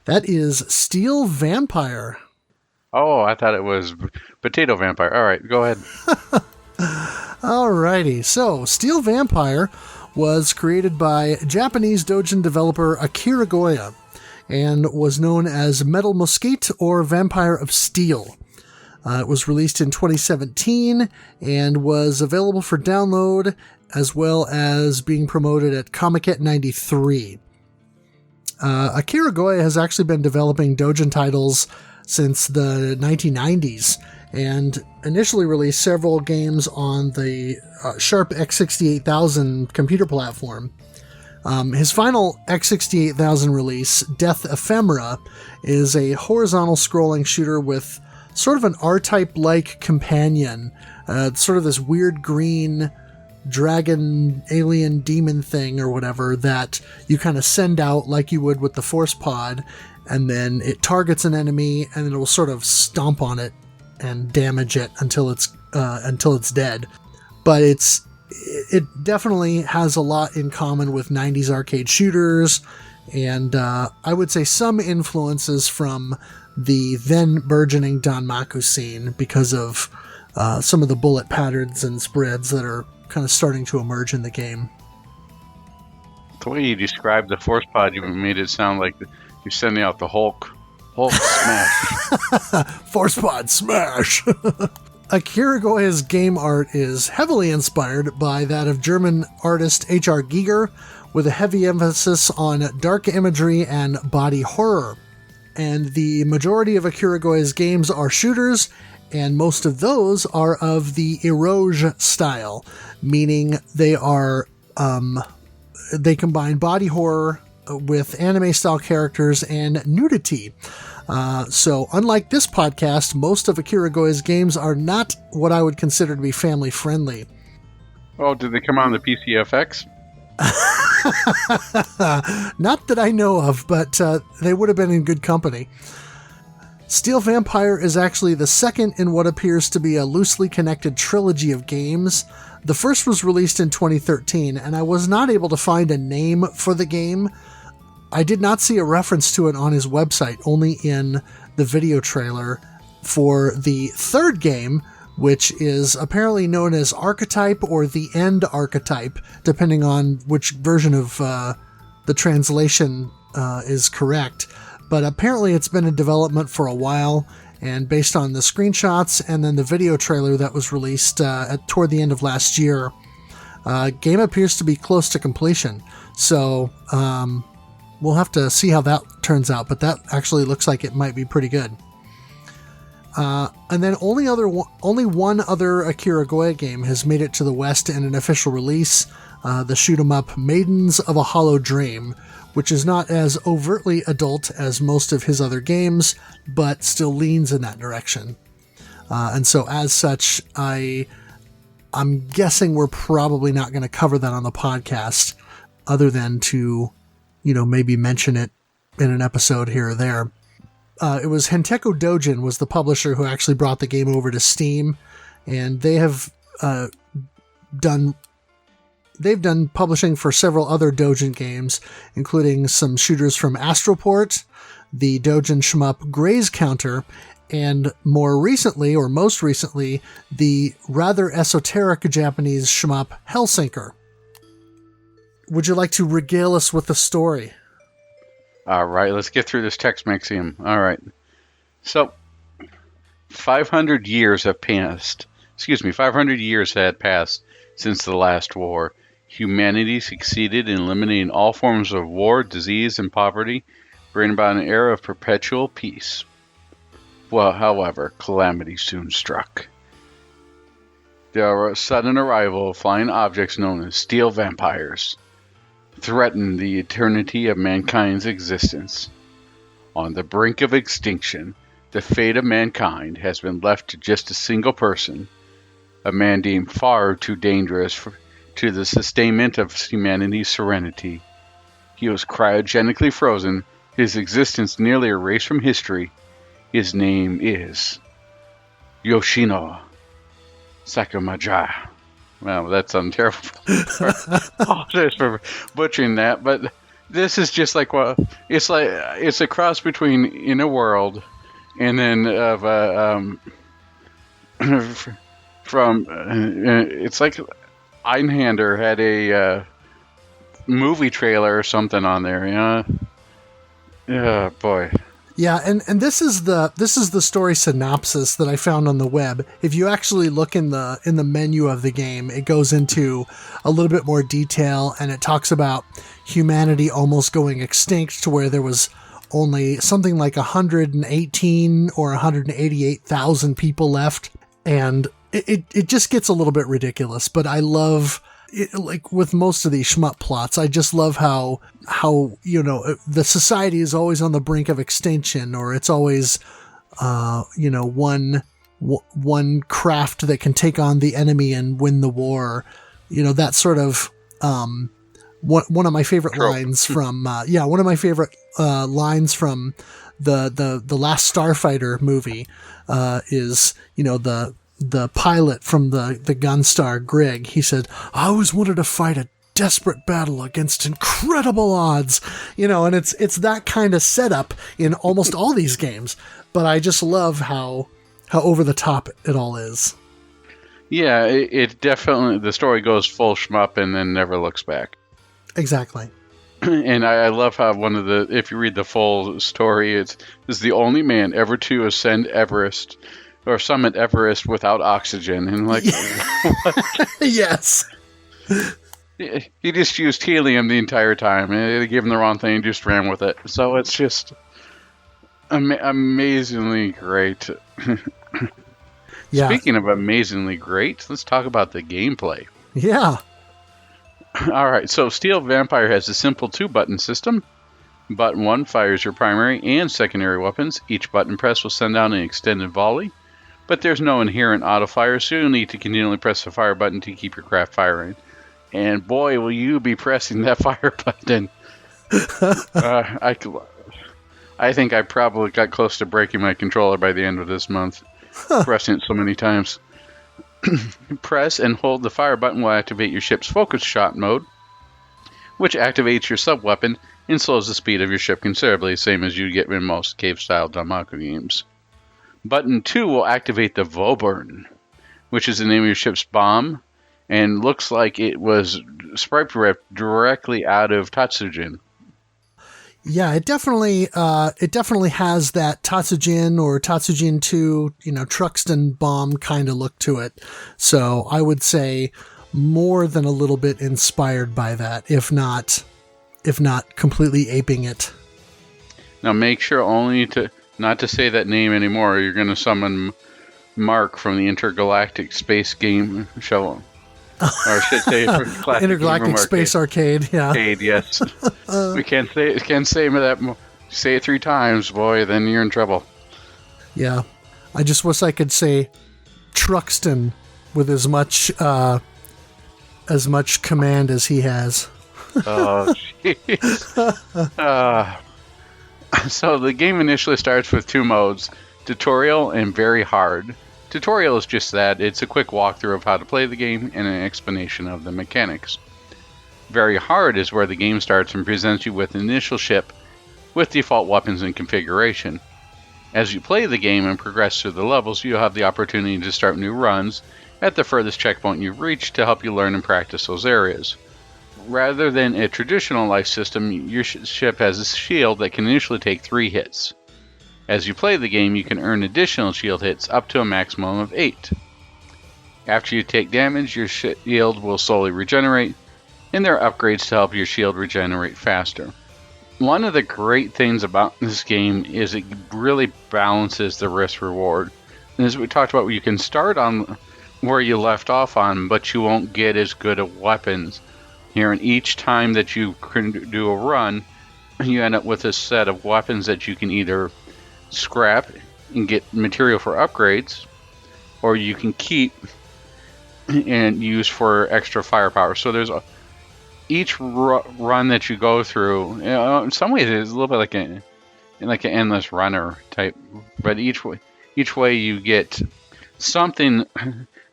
That is Steel Vampire. Oh, I thought it was Potato Vampire. All right, go ahead. Alrighty. So, Steel Vampire was created by Japanese doujin developer Akiragoya and was known as Metal Mosquite or Vampire of Steel. It was released in 2017 and was available for download, as well as being promoted at Comiket 93. Akiragoya has actually been developing doujin titles since the 1990s and initially released several games on the Sharp X68000 computer platform. His final X68000 release, Death Ephemera, is a horizontal scrolling shooter with sort of an R-Type-like companion, sort of this weird green dragon, alien, demon thing or whatever that you kind of send out like you would with the Force Pod, and then it targets an enemy and it will sort of stomp on it and damage it until it's dead. But it definitely has a lot in common with 90s arcade shooters, and I would say some influences from the then burgeoning Danmaku scene because of some of the bullet patterns and spreads that are kind of starting to emerge in the game. The way you described the Force Pod, you made it sound like you're sending out the Hulk smash. Force Pod smash! Akiragoya's game art is heavily inspired by that of German artist H.R. Giger, with a heavy emphasis on dark imagery and body horror. And the majority of Akiragoya's games are shooters, and most of those are of the eroge style, meaning they are they combine body horror with anime-style characters and nudity. So unlike this podcast, most of Akiragoya's games are not what I would consider to be family-friendly. Oh, did they come on the PCFX? Not that I know of, but they would have been in good company. Steel Vampire is actually the second in what appears to be a loosely connected trilogy of games. The first was released in 2013, and I was not able to find a name for the game. I did not see a reference to it on his website, only in the video trailer for the third game, which is apparently known as Archetype or The End Archetype, depending on which version of the translation is correct. But apparently it's been in development for a while, and based on the screenshots and then the video trailer that was released toward the end of last year, game appears to be close to completion. So we'll have to see how that turns out, but that actually looks like it might be pretty good. And then only one other Akiragoya game has made it to the West in an official release, the shoot-'em-up Maidens of a Hollow Dream, which is not as overtly adult as most of his other games, but still leans in that direction. And so as such, I I'm guessing we're probably not going to cover that on the podcast other than to, maybe mention it in an episode here or there. It was Henteku Doujin was the publisher who actually brought the game over to Steam, and they have done publishing for several other Doujin games, including some shooters from Astroport, the Doujin shmup Gray's Counter, and most recently, the rather esoteric Japanese shmup Hellsinker. Would you like to regale us with the story? All right, let's get through this text maxim. All right. So, 500 years have passed. 500 years had passed since the last war. Humanity succeeded in eliminating all forms of war, disease, and poverty, bringing about an era of perpetual peace. Well, however, calamity soon struck. The sudden arrival of flying objects known as steel vampires threatened the eternity of mankind's existence. On the brink of extinction, the fate of mankind has been left to just a single person, a man deemed far too dangerous to the sustainment of humanity's serenity. He was cryogenically frozen, his existence nearly erased from history. His name is Yoshino Sakumaja. Well, that sounds terrible. Apologize for butchering that, but this is just like it's a cross between In a World and then of from it's like Einhander had a movie trailer or something on there. Yeah, boy. Yeah, and this is the story synopsis that I found on the web. If you actually look in the menu of the game, it goes into a little bit more detail, and it talks about humanity almost going extinct to where there was only something like 118 or 188,000 people left, and it just gets a little bit ridiculous. But I love it, like with most of these shmup plots, I just love how the society is always on the brink of extinction, or it's always one craft that can take on the enemy and win the war. That sort of one of my favorite lines from one of my favorite lines from the last Starfighter movie is the pilot from the Gunstar, Greg. He said, "I always wanted to fight a desperate battle against incredible odds," and it's that kind of setup in almost all these games. But I just love how over the top it all is. Yeah, it definitely, the story goes full shmup and then never looks back. Exactly. And I love how if you read the full story, this is the only man ever to ascend Everest or summit Everest without oxygen. And like, yes. He just used helium the entire time. They gave him the wrong thing and just ran with it. So it's just amazingly great. Yeah. Speaking of amazingly great, let's talk about the gameplay. Yeah. All right, so Steel Vampire has a simple 2-button system. Button 1 fires your primary and secondary weapons. Each button press will send out an extended volley, but there's no inherent auto-fire, so you'll need to continually press the fire button to keep your craft firing. And boy, will you be pressing that fire button. I think I probably got close to breaking my controller by the end of this month, pressing it so many times. Press and hold the fire button will activate your ship's focus shot mode, which activates your sub-weapon and slows the speed of your ship considerably, same as you get in most cave-style Danmaku games. Button 2 will activate the Voburn, which is the name of your ship's bomb, and looks like it was sprite ripped directly out of Tatsujin. Yeah, it definitely has that Tatsujin or Tatsujin 2, Truxton bomb kind of look to it. So I would say more than a little bit inspired by that, if not completely aping it. Now make sure not to say that name anymore, or you're going to summon Mark from the Intergalactic Space Game Show. Or I should say Intergalactic Space Arcade. Yeah. Arcade, yes. We can't say that. Say it 3 times, boy, then you're in trouble. Yeah. I just wish I could say Truxton with as much command as he has. Oh, jeez. So the game initially starts with 2 modes, tutorial and very hard. Tutorial is just that. It's a quick walkthrough of how to play the game and an explanation of the mechanics. Very hard is where the game starts and presents you with an initial ship with default weapons and configuration. As you play the game and progress through the levels, you'll have the opportunity to start new runs at the furthest checkpoint you've reached to help you learn and practice those areas. Rather than a traditional life system, your ship has a shield that can initially take 3 hits. As you play the game, you can earn additional shield hits up to a maximum of 8. After you take damage, your shield will slowly regenerate, and there are upgrades to help your shield regenerate faster. One of the great things about this game is it really balances the risk-reward. As we talked about, you can start on where you left off on, but you won't get as good of weapons. Here, and each time that you can do a run, you end up with a set of weapons that you can either scrap and get material for upgrades, or you can keep and use for extra firepower. So there's each run that you go through, in some ways it's a little bit like an endless runner type, but each way you get something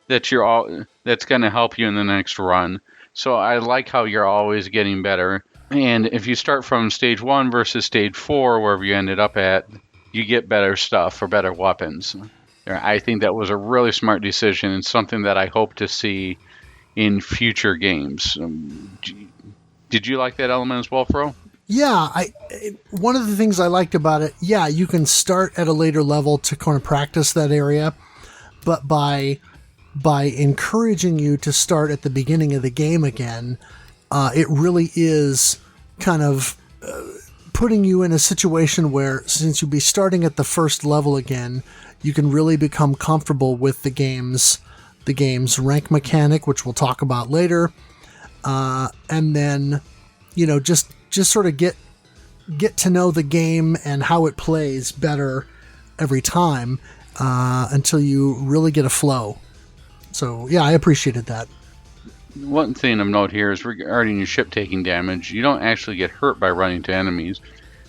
that that's going to help you in the next run. So I like how you're always getting better. And if you start from stage 1 versus stage 4, wherever you ended up at, you get better stuff or better weapons. I think that was a really smart decision and something that I hope to see in future games. Did you like that element as well, Fro? Yeah, one of the things I liked about it, yeah, you can start at a later level to kind of practice that area, but by encouraging you to start at the beginning of the game again, it really is kind of putting you in a situation where, since you'll be starting at the first level again, you can really become comfortable with the game's rank mechanic, which we'll talk about later, and then just sort of get to know the game and how it plays better every time until you really get a flow. So, yeah, I appreciated that. One thing of note here is regarding your ship taking damage. You don't actually get hurt by running to enemies.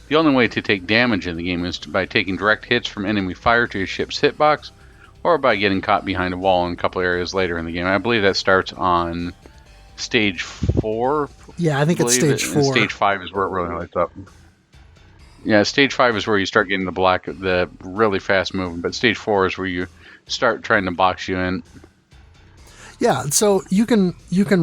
The only way to take damage in the game is by taking direct hits from enemy fire to your ship's hitbox, or by getting caught behind a wall in a couple areas later in the game. I believe that starts on stage 4. Yeah, I think it's stage 4. Stage 5 is where it really lights up. Yeah, stage 5 is where you start getting the really fast moving, but stage 4 is where you start trying to box you in. Yeah, so you can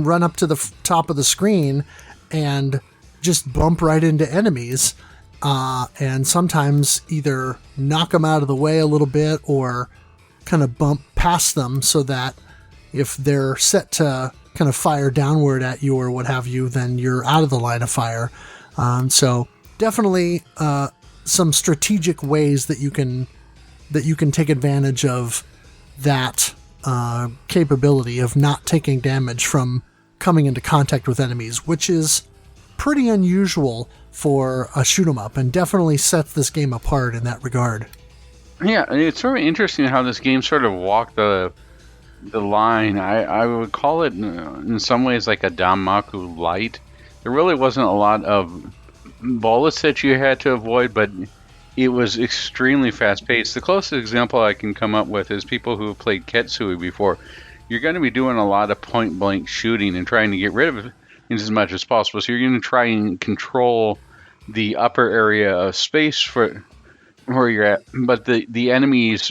run up to the top of the screen and just bump right into enemies, and sometimes either knock them out of the way a little bit or kind of bump past them so that if they're set to kind of fire downward at you or what have you, then you're out of the line of fire. So definitely some strategic ways that you can take advantage of that capability of not taking damage from coming into contact with enemies, which is pretty unusual for a shoot 'em up and definitely sets this game apart in that regard. Yeah, it's sort of interesting how this game sort of walked the line. I would call it in some ways like a Danmaku light. There really wasn't a lot of bullets that you had to avoid, but it was extremely fast-paced. The closest example I can come up with is people who have played Ketsui before. You're going to be doing a lot of point-blank shooting and trying to get rid of it as much as possible. So you're going to try and control the upper area of space for where you're at. But the enemies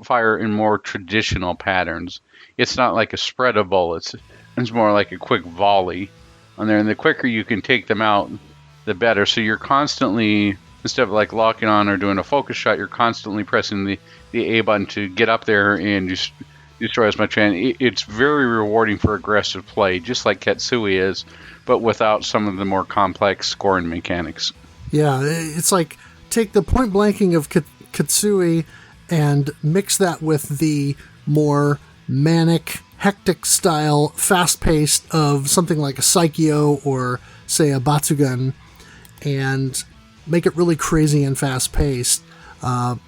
fire in more traditional patterns. It's not like a spread of bullets. It's more like a quick volley on there. And the quicker you can take them out, the better. So you're constantly, instead of like locking on or doing a focus shot, you're constantly pressing the A button to get up there and just destroy as much. And it's very rewarding for aggressive play, just like Ketsui is, but without some of the more complex scoring mechanics. Yeah, it's like take the point blanking of Ketsui and mix that with the more manic, hectic style, fast-paced of something like a Saikyo or, say, a Batsugan, and make it really crazy and fast-paced,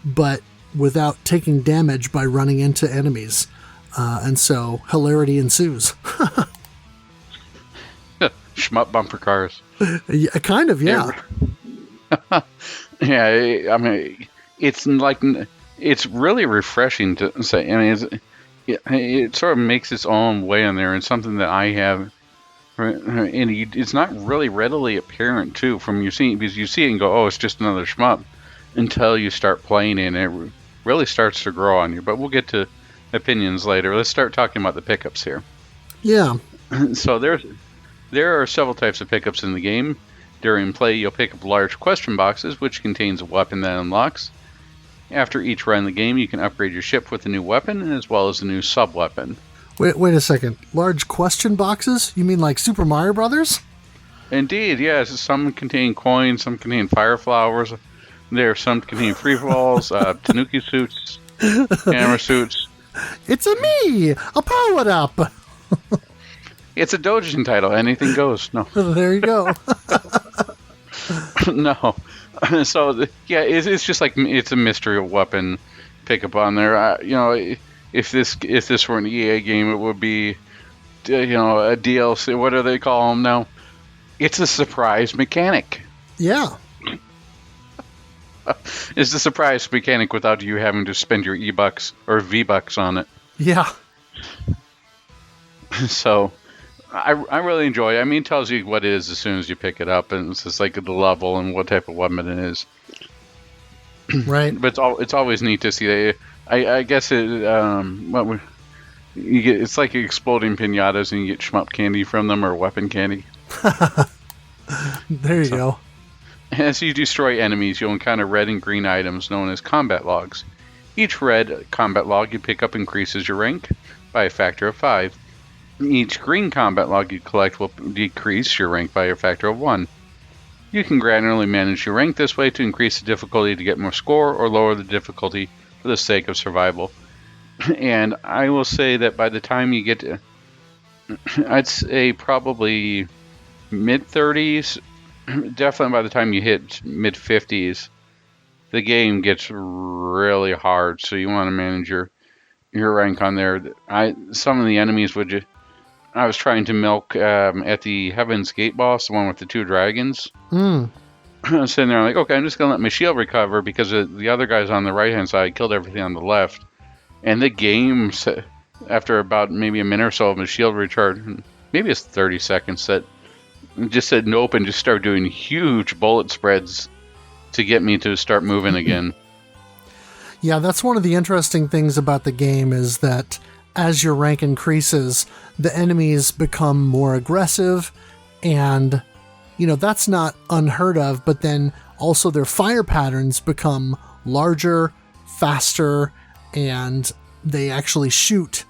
but without taking damage by running into enemies. And so hilarity ensues. Shmup bumper cars. Yeah, kind of, yeah. Yeah, I mean, it's really refreshing to say. I mean, it sort of makes its own way in there, and something that I have, and it's not really readily apparent too from you seeing, because you see it and go, oh, it's just another shmup, until you start playing it, and it really starts to grow on you. But we'll get to opinions later. Let's start talking about the pickups here. Yeah. So there are several types of pickups in the game. During play, you'll pick up large question boxes, which contains a weapon that unlocks. After each run of the game, you can upgrade your ship with a new weapon, as well as a new sub-weapon. Wait a second. Large question boxes? You mean like Super Mario Brothers? Indeed, yes. Some contain coins, some contain fire flowers. Some contain free falls, tanuki suits, camera suits. It's a me! A power-up! It's a doujin title. Anything goes. No. There you go. No. So, it's just like, it's a mystery weapon pickup on there. If this were an EA game, it would be, a DLC. What do they call them now? It's a surprise mechanic. Yeah. It's a surprise mechanic without you having to spend your E-Bucks or V-Bucks on it. Yeah. So, I really enjoy it. I mean, it tells you what it is as soon as you pick it up, and it's just like the level and what type of weapon it is. Right. But it's always neat to see that. I guess you get, it's like exploding piñatas, and you get shmup candy from them, or weapon candy. There you go. As you destroy enemies, you'll encounter red and green items known as combat logs. Each red combat log you pick up increases your rank by a factor of 5. Each green combat log you collect will decrease your rank by a factor of 1. You can gradually manage your rank this way to increase the difficulty to get more score, or lower the difficulty for the sake of survival. And I will say that by the time you get to, I'd say probably mid-30s, definitely by the time you hit mid-50s, the game gets really hard, so you want to manage your rank on there. Some of the enemies I was trying to milk at the Heaven's Gate boss, the one with the 2 dragons. I was sitting there like, okay, I'm just going to let my shield recover, because the other guys on the right-hand side killed everything on the left. And the game, after about maybe a minute or so of my shield recharge, maybe it's 30 seconds, that just said nope and just started doing huge bullet spreads to get me to start moving again. Yeah, that's one of the interesting things about the game, is that as your rank increases, the enemies become more aggressive, and, that's not unheard of, but then also their fire patterns become larger, faster, and they actually shoot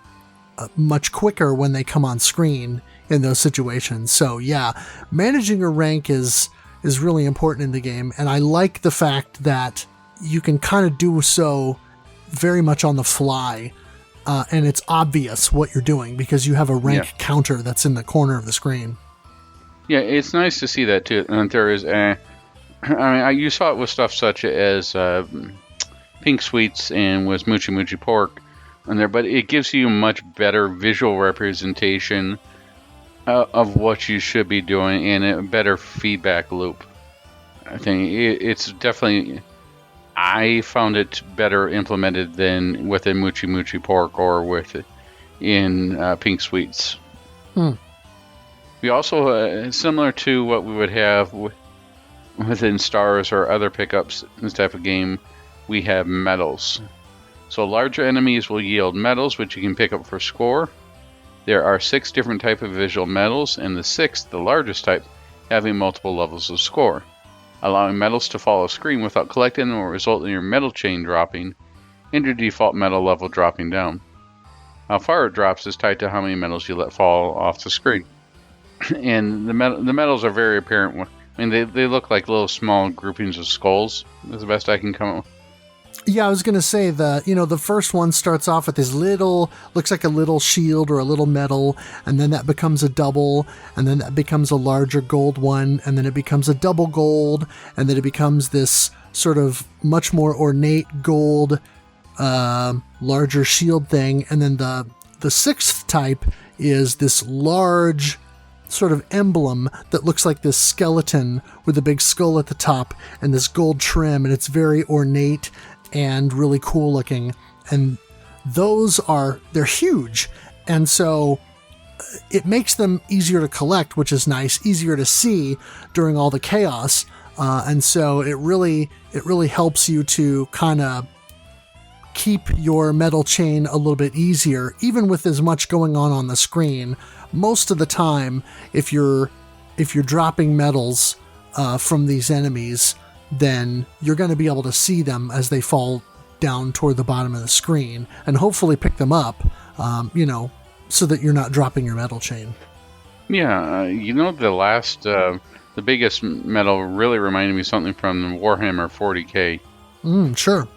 much quicker when they come on screen in those situations. So yeah, managing your rank is really important in the game, and I like the fact that you can kind of do so very much on the fly. And it's obvious what you're doing, because you have a rank counter that's in the corner of the screen. Yeah, it's nice to see that too. And there is you saw it with stuff such as Pink Sweets and with Mochi Mochi Pork on there, but it gives you much better visual representation of what you should be doing, and a better feedback loop. I think it's definitely... I found it better implemented than within Mochi Mochi Pork or in Pink Sweets. We also, similar to what we would have within Stars or other pickups in this type of game, we have medals. So larger enemies will yield medals, which you can pick up for score. There are 6 different types of visual medals, and the 6th, the largest type, having multiple levels of score. Allowing medals to follow a screen without collecting them will result in your medal chain dropping and your default medal level dropping down. How far it drops is tied to how many medals you let fall off the screen. And the medals are very apparent. I mean, they look like little small groupings of skulls. That's the best I can come up with. Yeah, I was going to say the first one starts off with this looks like a little shield or a little medal, and then that becomes a double, and then that becomes a larger gold one, and then it becomes a double gold, and then it becomes this sort of much more ornate gold, larger shield thing, and then the the sixth type is this large sort of emblem that looks like this skeleton with a big skull at the top and this gold trim, and it's very ornate and really cool looking. And they're huge, and so it makes them easier to collect, which is nice, easier to see during all the chaos, and so it really helps you to kind of keep your metal chain a little bit easier, even with as much going on the screen. Most of the time, if you're dropping medals from these enemies, then you're going to be able to see them as they fall down toward the bottom of the screen, and hopefully pick them up, so that you're not dropping your metal chain. Yeah, the biggest medal really reminded me of something from Warhammer 40k. Sure.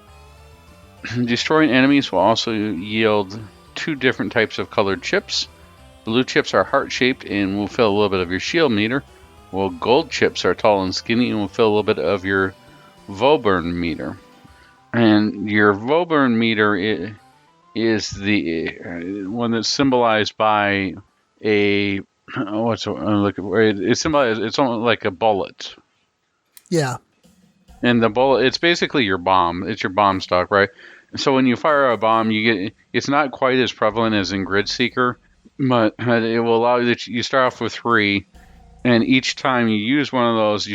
Destroying enemies will also yield 2 different types of colored chips. Blue chips are heart-shaped and will fill a little bit of your shield meter, while gold chips are tall and skinny and will fill a little bit of your Voburn meter. And your Voburn meter is the one that's symbolized by it's symbolized, it's almost like a bullet. Yeah. And the bullet, it's basically your bomb. It's your bomb stock, right? So when you fire a bomb, it's not quite as prevalent as in Grid Seeker, but it will allow you you start off with 3, and each time you use one of those,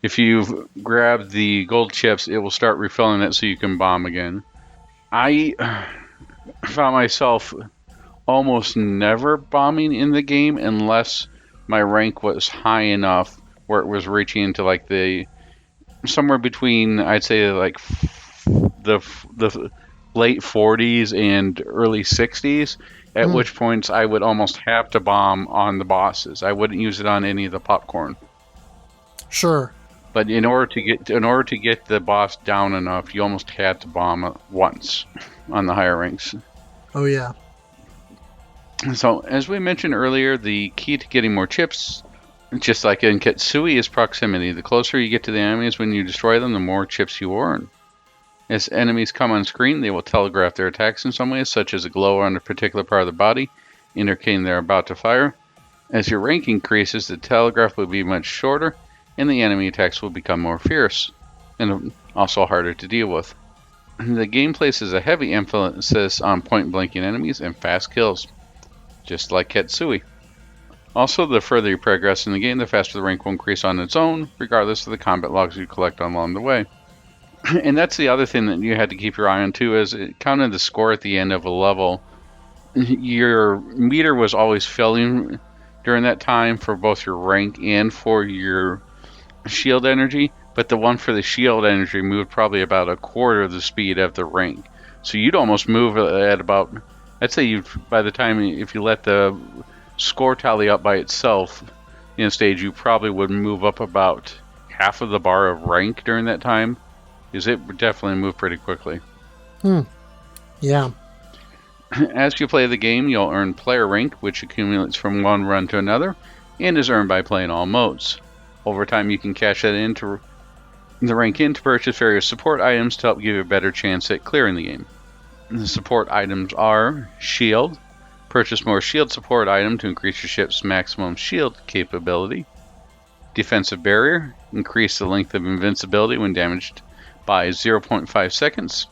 if you've grabbed the gold chips, it will start refilling it so you can bomb again. I found myself almost never bombing in the game unless my rank was high enough where it was reaching into like somewhere between, I'd say, like the late 40s and early 60s, at which points I would almost have to bomb on the bosses. I wouldn't use it on any of the popcorn. Sure. But in order to get the boss down enough, you almost had to bomb once on the higher ranks. Oh yeah. So as we mentioned earlier, the key to getting more chips, just like in Ketsui, is proximity. The closer you get to the enemies when you destroy them, the more chips you earn. As enemies come on screen, they will telegraph their attacks in some ways, such as a glow on a particular part of the body, indicating they're about to fire. As your rank increases, the telegraph will be much shorter, and the enemy attacks will become more fierce, and also harder to deal with. The game places a heavy emphasis on point-blanking enemies and fast kills, just like Ketsui. Also, the further you progress in the game, the faster the rank will increase on its own, regardless of the combat logs you collect along the way. And that's the other thing that you had to keep your eye on too, is it counted the score at the end of a level. Your meter was always filling during that time for both your rank and for your shield energy, but the one for the shield energy moved probably about a quarter of the speed of the rank. So you'd almost move at about, I'd say by the time, if you let the score tally up by itself in a stage, you probably would move up about half of the bar of rank during that time, because it would definitely move pretty quickly. Yeah. As you play the game, you'll earn player rank, which accumulates from one run to another, and is earned by playing all modes. Over time, you can cash that into the rank in to purchase various support items to help give you a better chance at clearing the game. The support items are shield. Purchase more shield support item to increase your ship's maximum shield capability. Defensive barrier. Increase the length of invincibility when damaged by 0.5 seconds,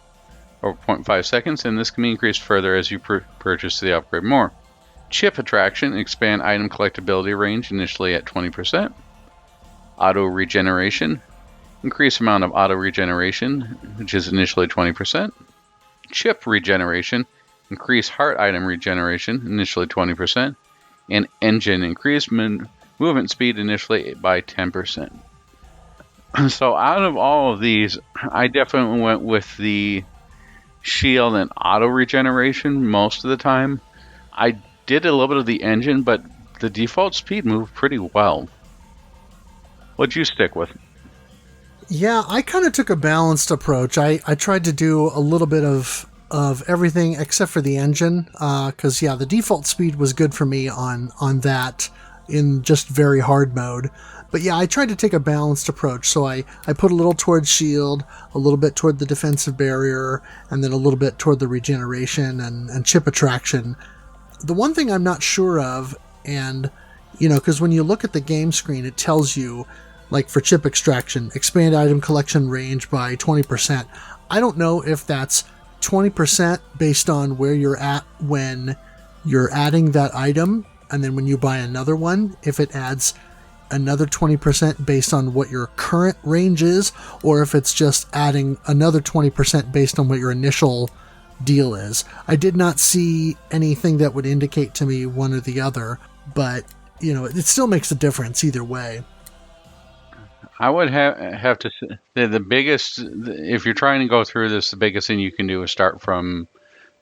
or 0.5 seconds, and this can be increased further as you purchase the upgrade more. Chip attraction. Expand item collectability range initially at 20%. Auto regeneration. Increase amount of auto regeneration, which is initially 20%. Chip regeneration. Increase heart item regeneration, initially 20%. And engine. Increase movement speed initially by 10%. So out of all of these, I definitely went with the shield and auto regeneration most of the time. I did a little bit of the engine, but the default speed moved pretty well. What'd you stick with? Yeah, I kind of took a balanced approach. I tried to do a little bit of everything except for the engine, because the default speed was good for me on that. in just very hard mode. But yeah, I tried to take a balanced approach. So I put a little towards shield, a little bit toward the defensive barrier, and then a little bit toward the regeneration and chip attraction. The one thing I'm not sure of, and, because when you look at the game screen, it tells you, like for chip extraction, expand item collection range by 20%. I don't know if that's 20% based on where you're at when you're adding that item, and then when you buy another one, if it adds another 20% based on what your current range is, or if it's just adding another 20% based on what your initial deal is. I did not see anything that would indicate to me one or the other, but it still makes a difference either way. I would have to say the biggest, if you're trying to go through this, the biggest thing you can do is start from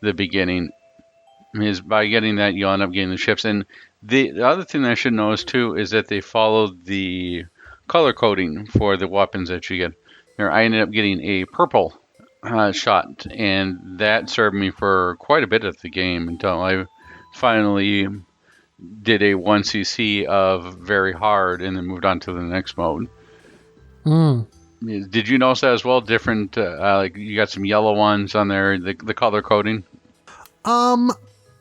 the beginning. Is by getting that, you'll end up getting the ships. And the other thing I should notice too is that they followed the color coding for the weapons that you get. There, I ended up getting a purple shot, and that served me for quite a bit of the game until I finally did a 1cc of very hard and then moved on to the next mode. Did you notice that as well? Different, like you got some yellow ones on there, the color coding?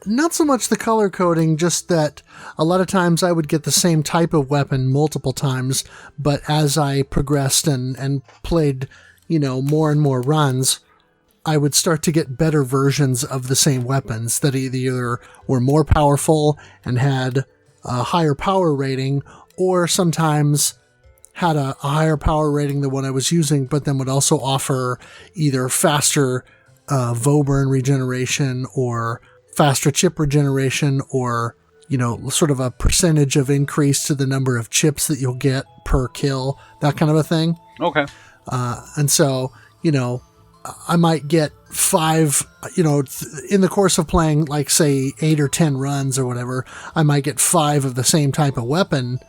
Not so much the color coding, just that a lot of times I would get the same type of weapon multiple times, but as I progressed and played, more and more runs, I would start to get better versions of the same weapons that either were more powerful and had a higher power rating, or sometimes had a higher power rating than what I was using, but then would also offer either faster Vauburn regeneration or faster chip regeneration, or, sort of a percentage of increase to the number of chips that you'll get per kill, that kind of a thing. Okay. And so, I might get 5, in the course of playing, like, say, 8 or 10 runs or whatever, I might get 5 of the same type of weapon,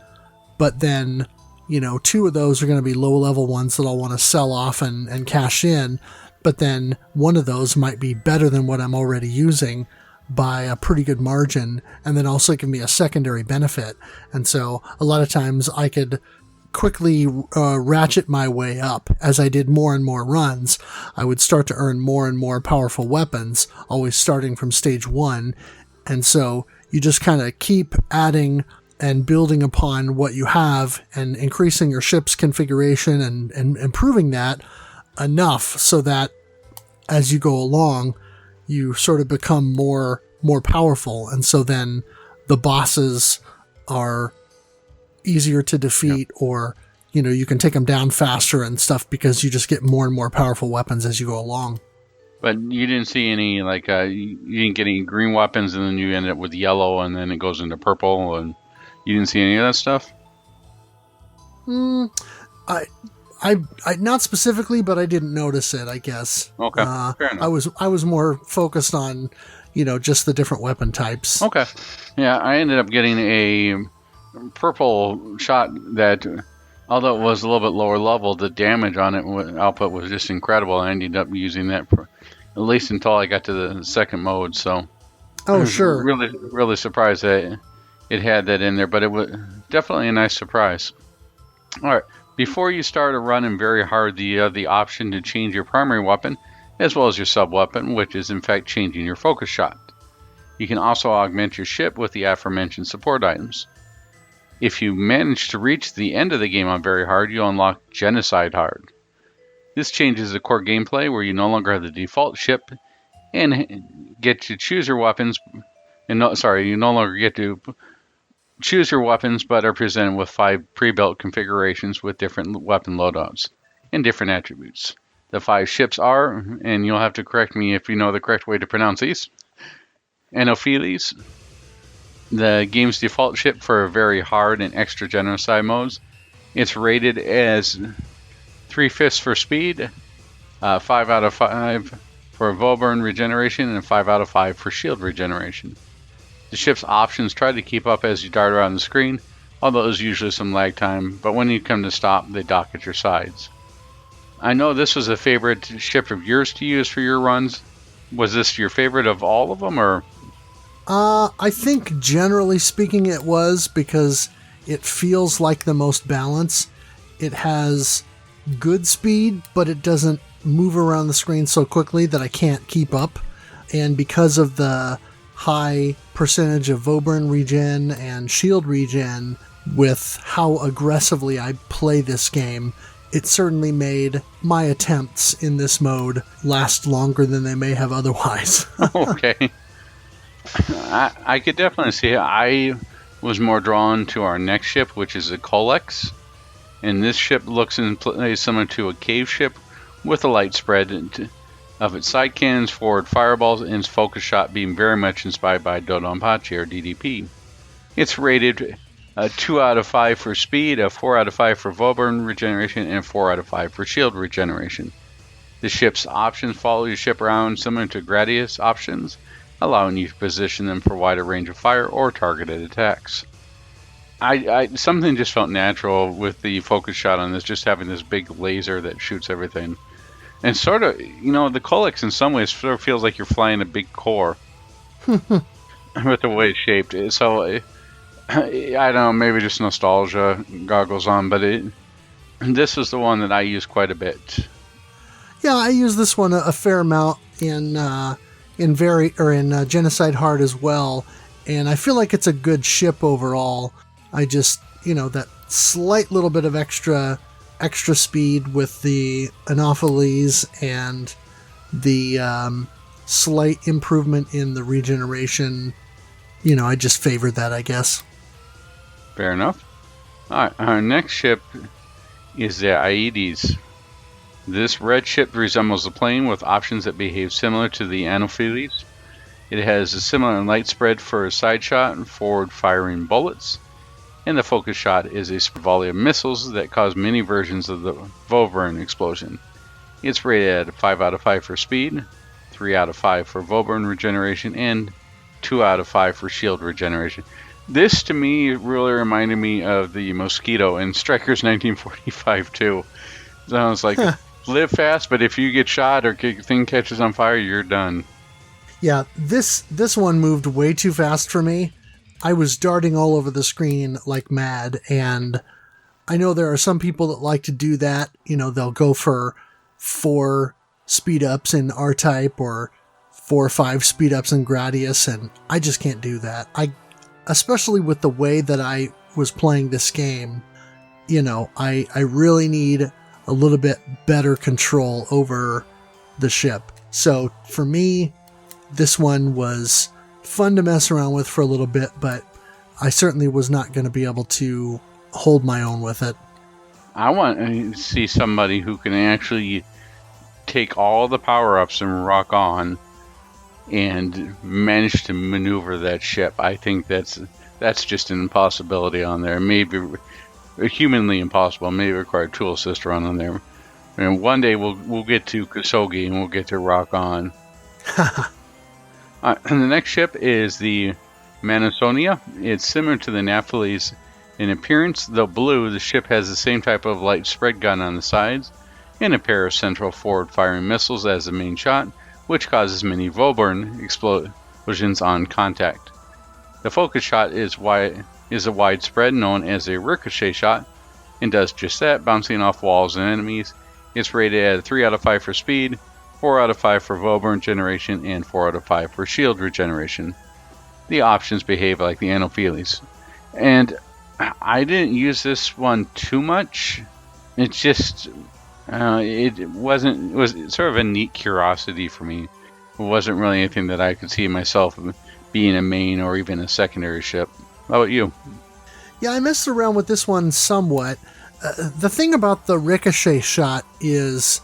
but then, 2 of those are going to be low-level ones that I'll want to sell off and cash in, but then one of those might be better than what I'm already using by a pretty good margin, and then also give me a secondary benefit. And so a lot of times I could quickly ratchet my way up. As I did more and more runs, I would start to earn more and more powerful weapons, always starting from stage 1. And so you just kind of keep adding and building upon what you have and increasing your ship's configuration and improving that enough so that as you go along, you sort of become more powerful. And so then the bosses are easier to defeat, or, you can take them down faster and stuff because you just get more and more powerful weapons as you go along. But you didn't see any, like, you didn't get any green weapons and then you end up with yellow and then it goes into purple, and you didn't see any of that stuff? I not specifically, but I didn't notice it, I guess. Okay, fair enough. I was more focused on, just the different weapon types. Okay. Yeah, I ended up getting a purple shot that, although it was a little bit lower level, the damage on it output was just incredible. I ended up using that at least until I got to the second mode. So, oh, sure. Really, really surprised that it had that in there, but it was definitely a nice surprise. All right. Before you start a run in very hard, you have the option to change your primary weapon as well as your sub-weapon, which is in fact changing your focus shot. You can also augment your ship with the aforementioned support items. If you manage to reach the end of the game on very hard, you'll unlock Genocide Hard. This changes the core gameplay where you no longer have the default ship and get to choose your weapons. You no longer get to choose your weapons, but are presented with 5 pre-built configurations with different weapon loadouts and different attributes. The 5 ships are, and you'll have to correct me if you know the correct way to pronounce these, Anopheles, the game's default ship for very hard and extra genocide modes. It's rated as 3/5 for speed, 5 out of 5 for Vauburn regeneration, and 5 out of 5 for shield regeneration. The ship's options try to keep up as you dart around the screen, although there's usually some lag time, but when you come to stop, they dock at your sides. I know this was a favorite ship of yours to use for your runs. Was this your favorite of all of them, or? I think generally speaking it was, because it feels like the most balance. It has good speed, but it doesn't move around the screen so quickly that I can't keep up. And because of the high percentage of Vauburn regen and shield regen with how aggressively I play this game, it certainly made my attempts in this mode last longer than they may have otherwise. Okay. I could definitely see it. I was more drawn to our next ship, which is a Colex. And this ship looks in place similar to a cave ship with a light spread of its side cannons, forward fireballs, and its focus shot being very much inspired by Dodonpachi or DDP. It's rated 2 out of 5 for speed, a 4 out of 5 for Vauburn regeneration, and a 4 out of 5 for shield regeneration. The ship's options follow your ship around similar to Gradius options, allowing you to position them for wider range of fire or targeted attacks. Something just felt natural with the focus shot on this, just having this big laser that shoots everything. And sort of, the Colex in some ways sort of feels like you're flying a big core with the way it's shaped. So, I don't know, maybe just nostalgia goggles on, but this is the one that I use quite a bit. Yeah, I use this one a fair amount in Genocide Heart as well, and I feel like it's a good ship overall. I just, that slight little bit of extra speed with the Anopheles and the slight improvement in the regeneration, I just favored that, I guess. Fair enough. All right, our next ship is the Aedes. This red ship resembles a plane with options that behave similar to the Anopheles. It has a similar light spread for a side shot and forward firing bullets, and the focus shot is a volley of missiles that cause many versions of the Vauburn explosion. It's rated at 5 out of 5 for speed, 3 out of 5 for Vauburn regeneration, and 2 out of 5 for shield regeneration. This to me really reminded me of the Mosquito in Strikers 1945 too. Sounds like live fast, but if you get shot or thing catches on fire, you're done. Yeah, this one moved way too fast for me. I was darting all over the screen like mad, and I know there are some people that like to do that. They'll go for 4 speed ups in R-Type or 4 or 5 speed ups in Gradius, and I just can't do that. Especially with the way that I was playing this game, I really need a little bit better control over the ship. So for me, this one was fun to mess around with for a little bit, but I certainly was not going to be able to hold my own with it. I want to see somebody who can actually take all the power-ups and rock on and manage to maneuver that ship. I think that's just an impossibility on there. Maybe humanly impossible. Maybe require a tool assist run on there. And one day we'll get to Kosogi and we'll get to rock on. And the next ship is the Manasonia. It's similar to the Naphtales in appearance. Though blue, the ship has the same type of light spread gun on the sides and a pair of central forward firing missiles as the main shot, which causes many Vauburn explosions on contact. The focus shot is a wide spread known as a ricochet shot, and does just that, bouncing off walls and enemies. It's rated at 3 out of 5 for speed, 4 out of 5 for Vauburn regeneration, and 4 out of 5 for shield regeneration. The options behave like the Anopheles. And I didn't use this one too much. It's just it was sort of a neat curiosity for me. It wasn't really anything that I could see myself being a main or even a secondary ship. How about you? Yeah, I messed around with this one somewhat. The thing about the ricochet shot is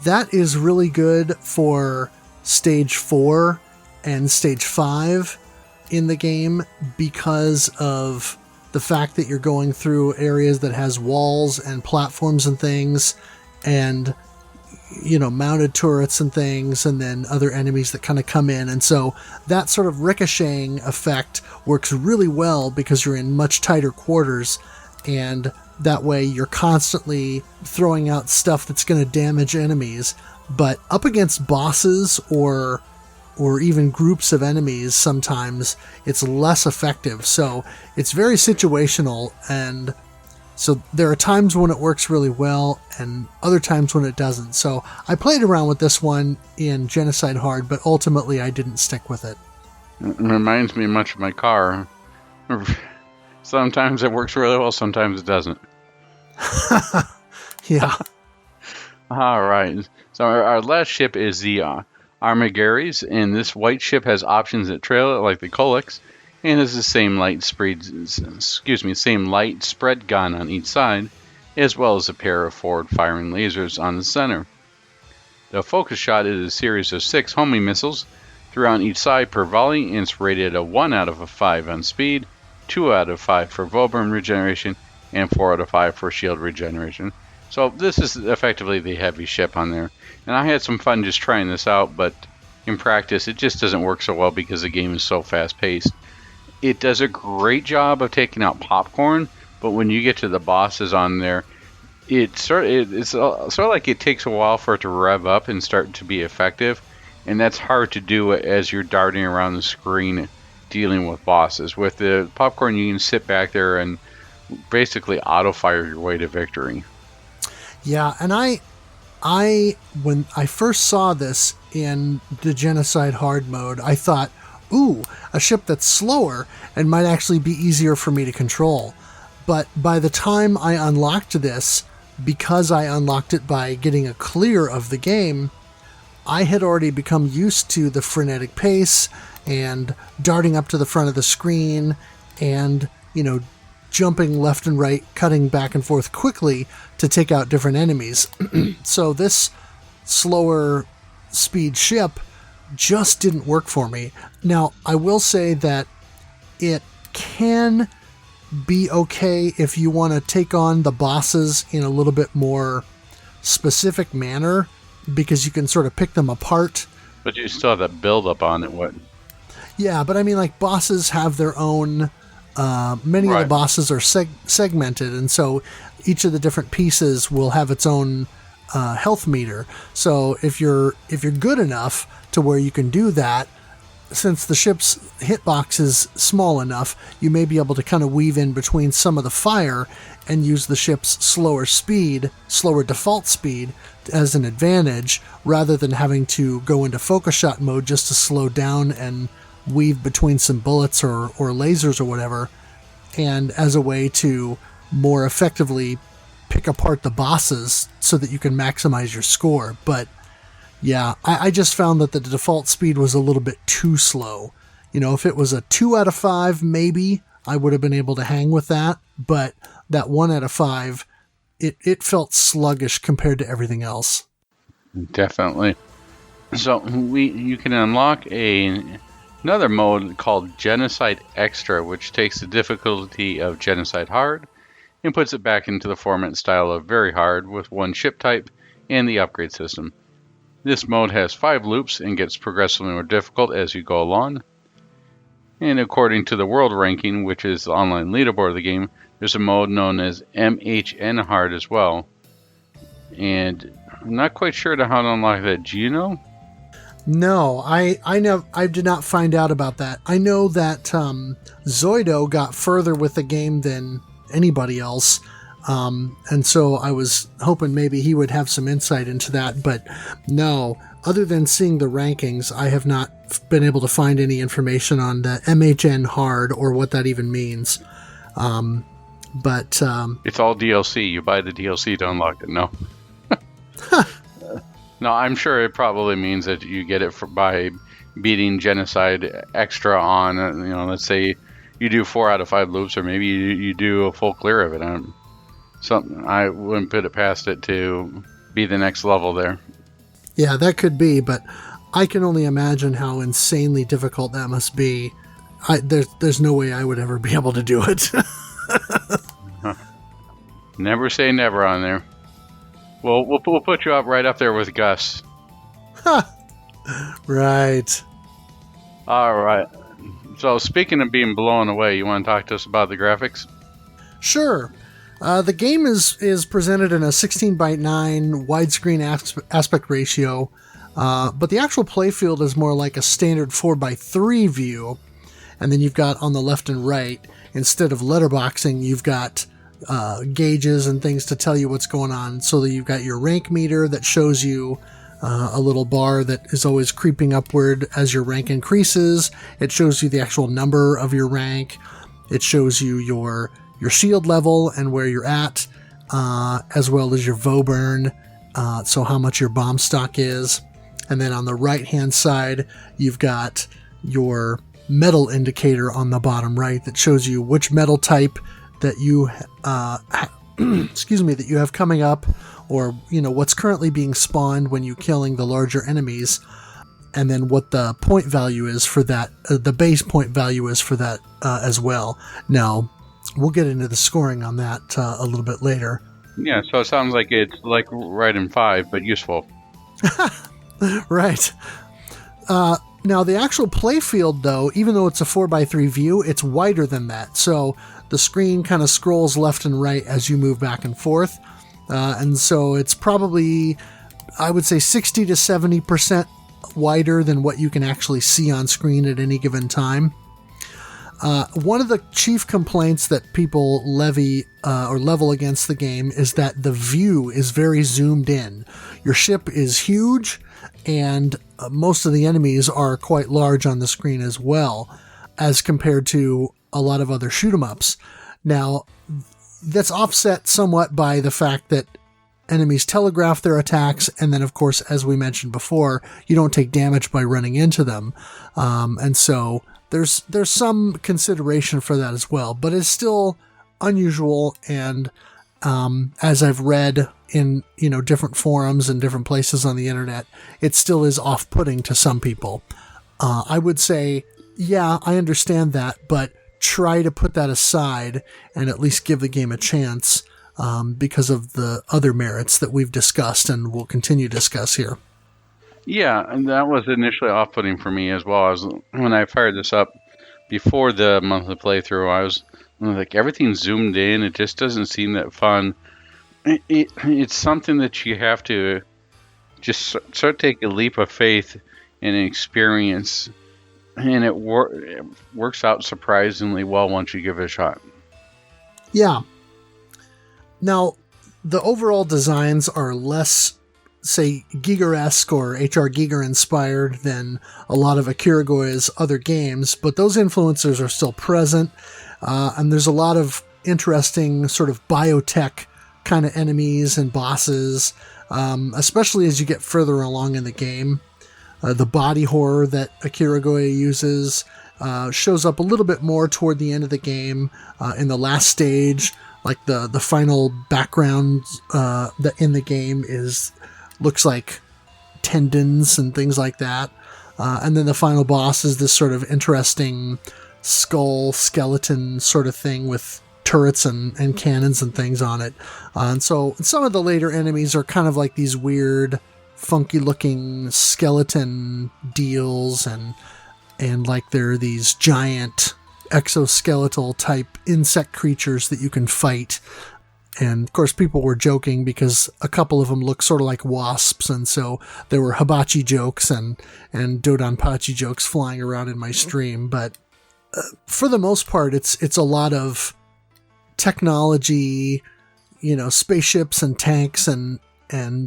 that is really good for stage 4 and stage 5 in the game because of the fact that you're going through areas that has walls and platforms and things, and mounted turrets and things, and then other enemies that kind of come in. And so that sort of ricocheting effect works really well because you're in much tighter quarters, and that way you're constantly throwing out stuff that's going to damage enemies. But up against bosses or or even groups of enemies, sometimes it's less effective. So it's very situational, and so there are times when it works really well and other times when it doesn't. So I played around with this one in Genocide Hard, but ultimately I didn't stick with it. It reminds me much of my car. Sometimes it works really well, sometimes it doesn't. Yeah. All right. So our last ship is the Armigaries, and this white ship has options that trail it like the Kolix, and has the same light spread gun on each side, as well as a pair of forward-firing lasers on the center. The focus shot is a series of 6 homing missiles, 3 on each side per volley, and it's rated a 1 out of 5 on speed, 2 out of 5 for Volburn regeneration, and 4 out of 5 for shield regeneration. So this is effectively the heavy ship on there. And I had some fun just trying this out, but in practice it just doesn't work so well because the game is so fast-paced. It does a great job of taking out popcorn, but when you get to the bosses on there, it's sort of like it takes a while for it to rev up and start to be effective, and that's hard to do as you're darting around the screen dealing with bosses. With the popcorn, you can sit back there and basically auto-fire your way to victory. Yeah, and when I first saw this in the Genocide Hard mode, I thought, ooh, a ship that's slower and might actually be easier for me to control. But by the time I unlocked this, because I unlocked it by getting a clear of the game, I had already become used to the frenetic pace and darting up to the front of the screen and, jumping left and right, cutting back and forth quickly to take out different enemies. So this slower speed ship just didn't work for me. Now, I will say that it can be okay if you want to take on the bosses in a little bit more specific manner, because you can sort of pick them apart. But you still have that build up on it. What? Yeah, but I mean, like, bosses have their own. Many of the bosses are segmented, and so each of the different pieces will have its own health meter. So if you're good enough to where you can do that, since the ship's hitbox is small enough, you may be able to kind of weave in between some of the fire and use the ship's slower default speed as an advantage, rather than having to go into focus shot mode just to slow down and weave between some bullets or lasers or whatever, and as a way to more effectively pick apart the bosses so that you can maximize your score. But yeah, I just found that the default speed was a little bit too slow. If it was a 2 out of 5, maybe I would have been able to hang with that, but that 1 out of 5, it felt sluggish compared to everything else. Definitely. So you can unlock another mode called Genocide Extra, which takes the difficulty of Genocide Hard and puts it back into the format style of Very Hard with 1 ship type and the upgrade system. This mode has 5 loops and gets progressively more difficult as you go along. And according to the world ranking, which is the online leaderboard of the game, there's a mode known as MHN Hard as well. And I'm not quite sure how to unlock that. Do you know? No, I did not find out about that. I know that Zoido got further with the game than anybody else, and so I was hoping maybe he would have some insight into that, but no. Other than seeing the rankings, I have not been able to find any information on the MHN Hard or what that even means. But it's all DLC. You buy the DLC to unlock it. No. No, I'm sure it probably means that you get it by beating Genocide Extra on, let's say you do 4 out of 5 loops, or maybe you do a full clear of it. I wouldn't put it past it to be the next level there. Yeah, that could be, but I can only imagine how insanely difficult that must be. There's no way I would ever be able to do it. Never say never on there. Well, we'll put you up right up there with Gus. Right. All right. So speaking of being blown away, you want to talk to us about the graphics? Sure. The game is presented in a 16:9 widescreen aspect ratio. But the actual playfield is more like a standard 4x3 view. And then you've got on the left and right, instead of letterboxing, you've got gauges and things to tell you what's going on. So that you've got your rank meter that shows you a little bar that is always creeping upward as your rank increases. It shows you the actual number of your rank. It shows you your shield level and where you're at, as well as your VO burn, so how much your bomb stock is. And then on the right-hand side, you've got your metal indicator on the bottom right that shows you which metal type that you that you have coming up, or what's currently being spawned when you're killing the larger enemies, and then what the point value is for that, the base point value is for that as well. Now, we'll get into the scoring on that a little bit later. Yeah, so it sounds like it's like right in 5, but useful. Right. Now, the actual playfield, though, even though it's a 4x3 view, it's wider than that. So the screen kind of scrolls left and right as you move back and forth. And so it's probably, I would say, 60 to 70% wider than what you can actually see on screen at any given time. One of the chief complaints that people level against the game is that the view is very zoomed in. Your ship is huge, and most of the enemies are quite large on the screen as well, as compared to a lot of other shoot-'em-ups. Now, that's offset somewhat by the fact that enemies telegraph their attacks, and then, of course, as we mentioned before, you don't take damage by running into them. And so there's some consideration for that as well, but it's still unusual, and as I've read in different forums and different places on the internet, it still is off-putting to some people. I would say, yeah, I understand that, but try to put that aside and at least give the game a chance, because of the other merits that we've discussed and will continue to discuss here. Yeah, and that was initially off-putting for me as well. When I fired this up before the monthly playthrough, I was like, everything's zoomed in. It just doesn't seem that fun. It's something that you have to just sort of take a leap of faith and experience, and it works out surprisingly well once you give it a shot. Yeah. Now, the overall designs are less, say, Giger-esque or H.R. Giger inspired than a lot of Akiragoya's other games, but those influences are still present, and there's a lot of interesting sort of biotech kind of enemies and bosses, especially as you get further along in the game. The body horror that Akiragoya uses shows up a little bit more toward the end of the game, in the last stage. Like the final background that in the game looks like tendons and things like that. And then the final boss is this sort of interesting skull skeleton sort of thing with turrets and cannons and things on it. And so some of the later enemies are kind of like these weird, funky looking skeleton deals, and like they're these giant exoskeletal type insect creatures that you can fight. And of course people were joking because a couple of them look sort of like wasps, and so there were hibachi jokes and dodonpachi jokes flying around in my stream. But for the most part, it's a lot of technology, spaceships and tanks and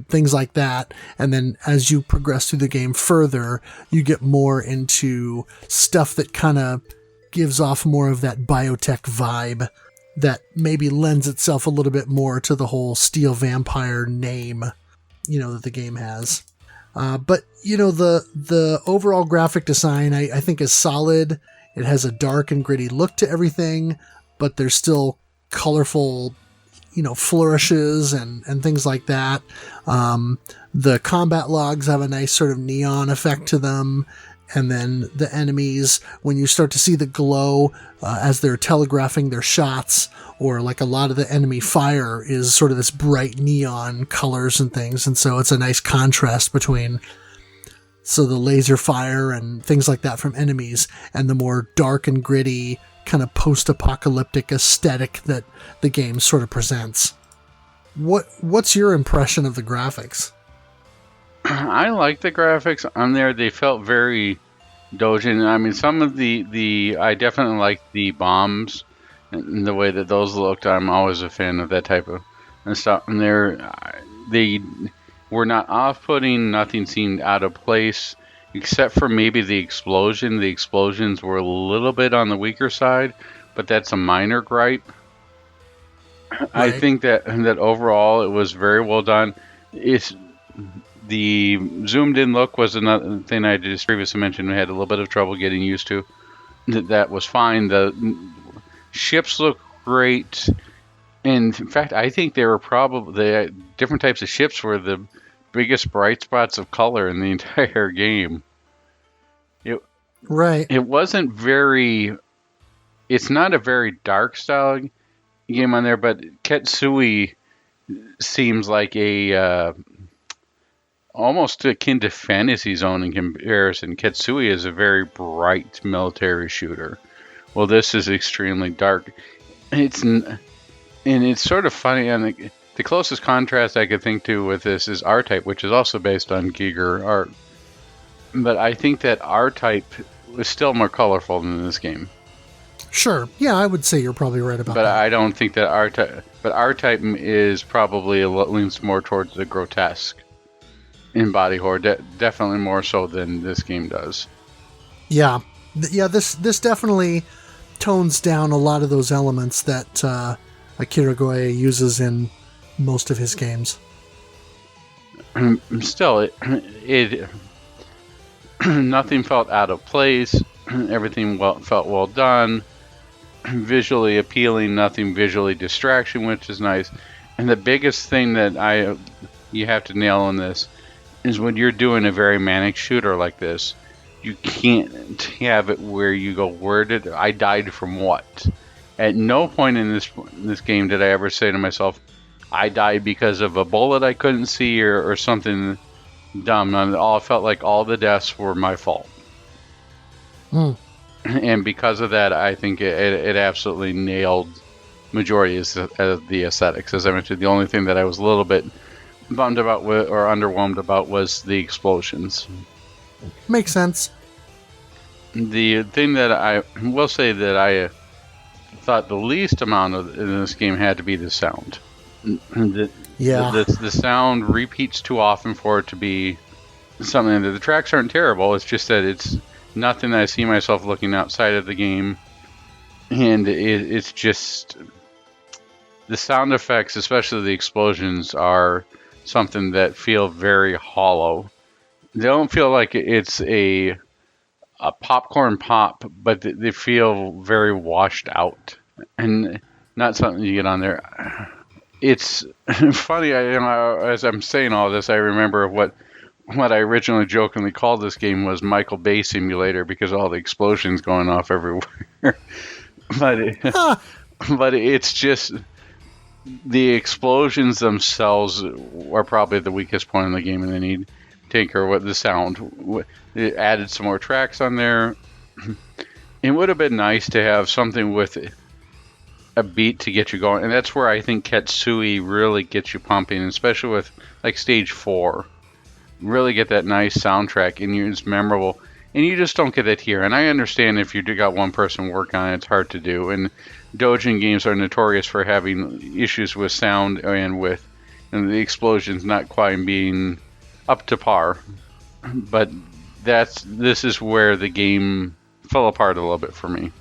things like that. And then as you progress through the game further, you get more into stuff that kind of gives off more of that biotech vibe that maybe lends itself a little bit more to the whole Steel Vampire name, that the game has. But the overall graphic design, I think, is solid. It has a dark and gritty look to everything, but there's still colorful, flourishes and things like that. The combat logs have a nice sort of neon effect to them. And then the enemies, when you start to see the glow as they're telegraphing their shots, or like a lot of the enemy fire is sort of this bright neon colors and things. And so it's a nice contrast between the laser fire and things like that from enemies and the more dark and gritty kind of post-apocalyptic aesthetic that the game sort of presents. What's your impression of the graphics? I like the graphics on there. They felt very doujin. I mean, some of the I definitely like the bombs and the way that those looked. I'm always a fan of that type of and stuff. And they were not off-putting. Nothing seemed out of place, except for maybe the explosion. The explosions were a little bit on the weaker side, but that's a minor gripe. Right. I think that overall it was very well done. The zoomed-in look was another thing I just previously mentioned. We had a little bit of trouble getting used to. That was fine. The ships look great. And in fact, I think they were probably the different types of ships were the biggest bright spots of color in the entire game. It wasn't very. It's not a very dark style game on there, but Ketsui seems like a almost akin to Fantasy Zone in comparison. Ketsui is a very bright military shooter. Well, this is extremely dark. It's sort of funny. And the closest contrast I could think to with this is R-Type, which is also based on Giger art. But I think that R-Type was still more colorful than this game. Sure. Yeah, I would say you're probably right about that. But I don't think that R-Type... But R-Type is probably leans more towards the grotesque in body horror. Definitely more so than this game does. Yeah. This definitely tones down a lot of those elements that Akiragoya uses in most of his games. Still, it nothing felt out of place. Everything felt well done. Visually appealing, nothing visually distraction, which is nice. And the biggest thing that you have to nail in this is when you're doing a very manic shooter like this, you can't have it where you go, where did I died from what? At no point in this game did I ever say to myself, I died because of a bullet I couldn't see or something dumb. It felt like all the deaths were my fault. And because of that, I think it absolutely nailed majority of the aesthetics. As I mentioned, the only thing that I was a little bit bummed about or underwhelmed about was the explosions. Makes sense. The thing that I will say that I thought the least amount of in this game had to be the sound. The sound repeats too often for it to be something that the tracks aren't terrible. It's just that it's nothing that I see myself looking outside of the game, and it's just the sound effects, especially the explosions, are something that feel very hollow. They don't feel like it's a popcorn pop, but they feel very washed out and not something you get on there. It's funny, as I'm saying all this, I remember what I originally jokingly called this game was Michael Bay Simulator because of all the explosions going off everywhere. But it's just the explosions themselves are probably the weakest point in the game, and they need to take care of what the sound. It added some more tracks on there. It would have been nice to have something with a beat to get you going, and that's where I think Ketsui really gets you pumping, especially with like stage 4. Really get that nice soundtrack, and it's memorable, and you just don't get it here. And I understand if you got one person work on it, it's hard to do, and doujin games are notorious for having issues with sound and with the explosions not quite being up to par. But this is where the game fell apart a little bit for me.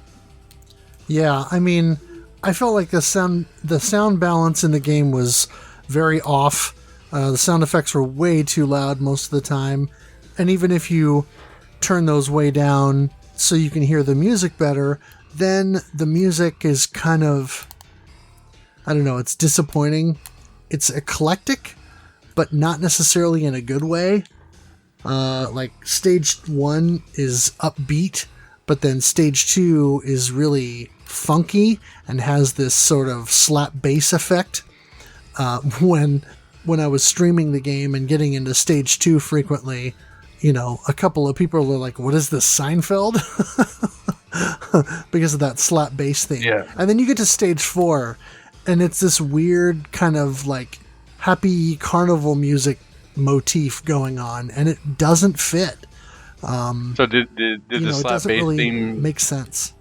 Yeah, I mean, I felt like the sound balance in the game was very off. The sound effects were way too loud most of the time, and even if you turn those way down so you can hear the music better, then the music is kind of, I don't know, it's disappointing. It's eclectic, but not necessarily in a good way. Like stage 1 is upbeat, but then stage 2 is really funky and has this sort of slap bass effect. When I was streaming the game and getting into stage 2 frequently, a couple of people were like, what is this, Seinfeld? Because of that slap bass thing. Yeah. And then you get to stage 4, and it's this weird kind of like happy carnival music motif going on, and it doesn't fit. So did the slap bass really theme make sense?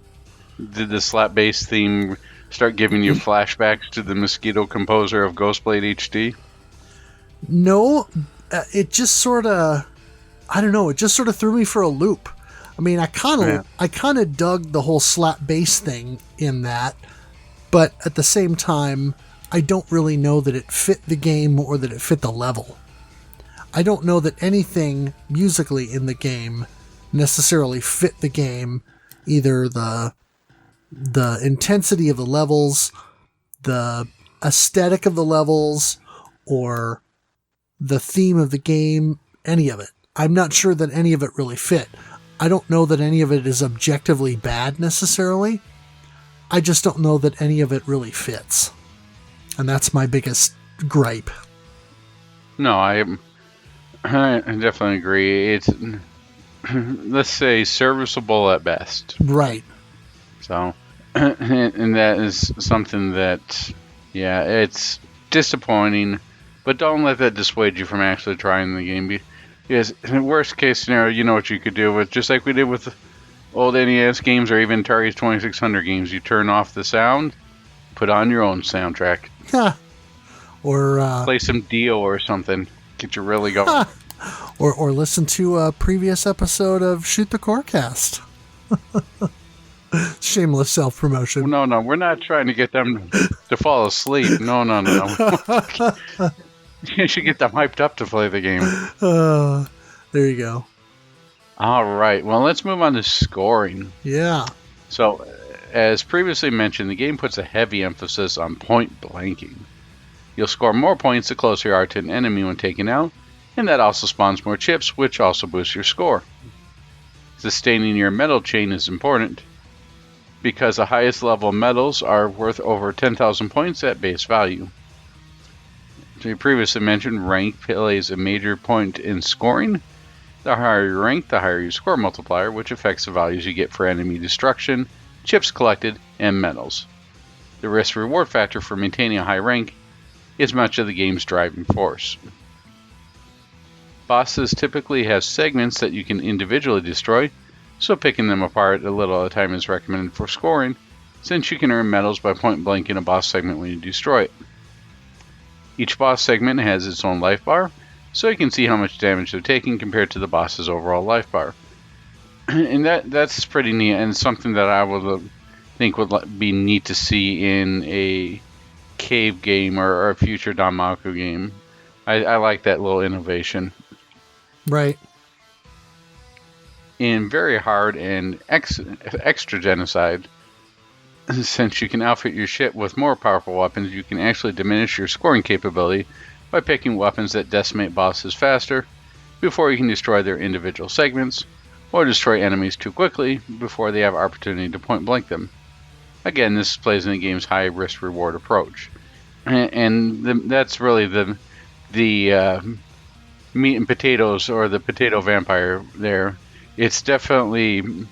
Did the slap bass theme start giving you flashbacks to the Mosquito composer of Ghostblade HD? No, it just sort of, I don't know, it just sort of threw me for a loop. I mean, I kind of dug the whole slap bass thing in that, but at the same time, I don't really know that it fit the game or that it fit the level. I don't know that anything musically in the game necessarily fit the game, either the intensity of the levels, the aesthetic of the levels, or the theme of the game, any of it. I'm not sure that any of it really fit. I don't know that any of it is objectively bad necessarily. I just don't know that any of it really fits. And that's my biggest gripe. No, I definitely agree. It's, let's say, serviceable at best. Right. So, and that is something that, yeah, it's disappointing, but don't let that dissuade you from actually trying the game. Because in the worst case scenario, you know what you could do with, just like we did with old NES games or even Atari's 2600 games. You turn off the sound, put on your own soundtrack. Or play some Dio or something. Get you really going. Or listen to a previous episode of Shoot the Corecast. Shameless self-promotion. No, we're not trying to get them to fall asleep. No. You should get them hyped up to play the game. There you go. All right. Well, let's move on to scoring. Yeah. So, as previously mentioned, the game puts a heavy emphasis on point blanking. You'll score more points the closer you are to an enemy when taken out, and that also spawns more chips, which also boosts your score. Sustaining your medal chain is important, because the highest level medals are worth over 10,000 points at base value. As we previously mentioned, rank plays a major point in scoring. The higher your rank, the higher your score multiplier, which affects the values you get for enemy destruction, chips collected, and medals. The risk-reward factor for maintaining a high rank is much of the game's driving force. Bosses typically have segments that you can individually destroy, so picking them apart a little at a time is recommended for scoring, since you can earn medals by point blanking a boss segment when you destroy it. Each boss segment has its own life bar, so you can see how much damage they're taking compared to the boss's overall life bar. And that's pretty neat, and something that I would think would be neat to see in a cave game or a future Danmaku game. I like that little innovation. Right. In very hard and extra genocide, since you can outfit your ship with more powerful weapons, you can actually diminish your scoring capability by picking weapons that decimate bosses faster before you can destroy their individual segments, or destroy enemies too quickly before they have opportunity to point blank them. Again, this plays in the game's high risk reward approach, and that's really the meat and potatoes, or the potato vampire there. It's definitely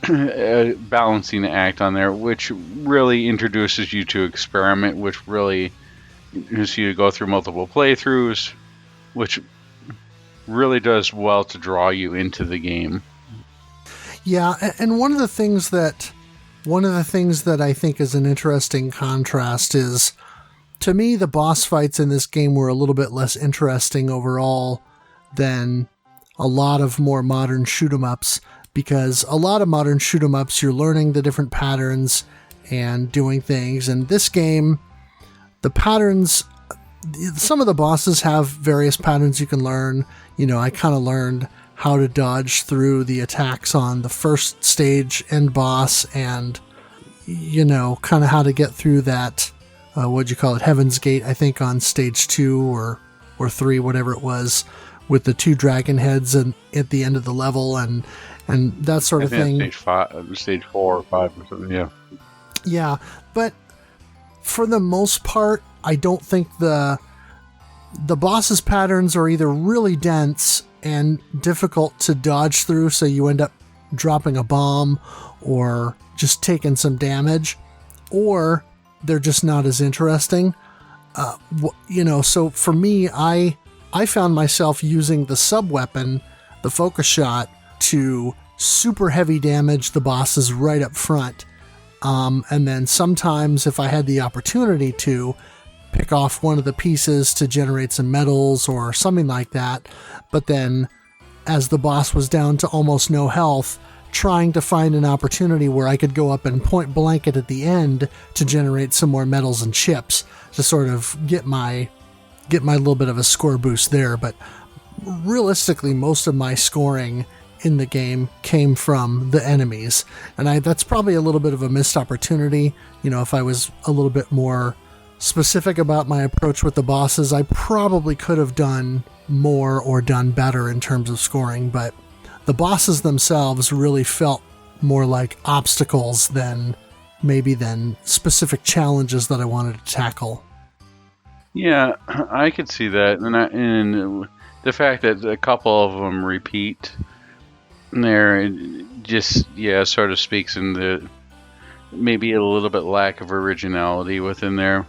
a balancing act on there, which really introduces you to experiment, which really introduces you to go through multiple playthroughs, which really does well to draw you into the game. Yeah, and one of the things that I think is an interesting contrast is, to me, the boss fights in this game were a little bit less interesting overall than a lot of more modern shoot-'em-ups, because a lot of modern shoot-'em-ups, you're learning the different patterns and doing things. And this game, the patterns, some of the bosses have various patterns you can learn. You know, I kind of learned how to dodge through the attacks on the first stage end boss, and, you know, kind of how to get through that, what'd you call it, Heaven's Gate, I think, on stage 2 or 3, whatever it was, with the 2 dragon heads and at the end of the level and that sort of thing. Stage 4 or 5 or something, yeah. Yeah, but for the most part, I don't think the boss's patterns are either really dense and difficult to dodge through, so you end up dropping a bomb or just taking some damage, or they're just not as interesting. You know, so for me, I I found myself using the sub-weapon, the focus shot, to super heavy damage the bosses right up front. And then sometimes if I had the opportunity to pick off one of the pieces to generate some medals or something like that, but then as the boss was down to almost no health, trying to find an opportunity where I could go up and point blank it at the end to generate some more medals and chips to sort of get my little bit of a score boost there. But realistically, most of my scoring in the game came from the enemies, and that's probably a little bit of a missed opportunity. You know, if I was a little bit more specific about my approach with the bosses, I probably could have done more or done better in terms of scoring, but the bosses themselves really felt more like obstacles than specific challenges that I wanted to tackle. Yeah, I could see that, and the fact that a couple of them repeat there just sort of speaks into maybe a little bit lack of originality within there.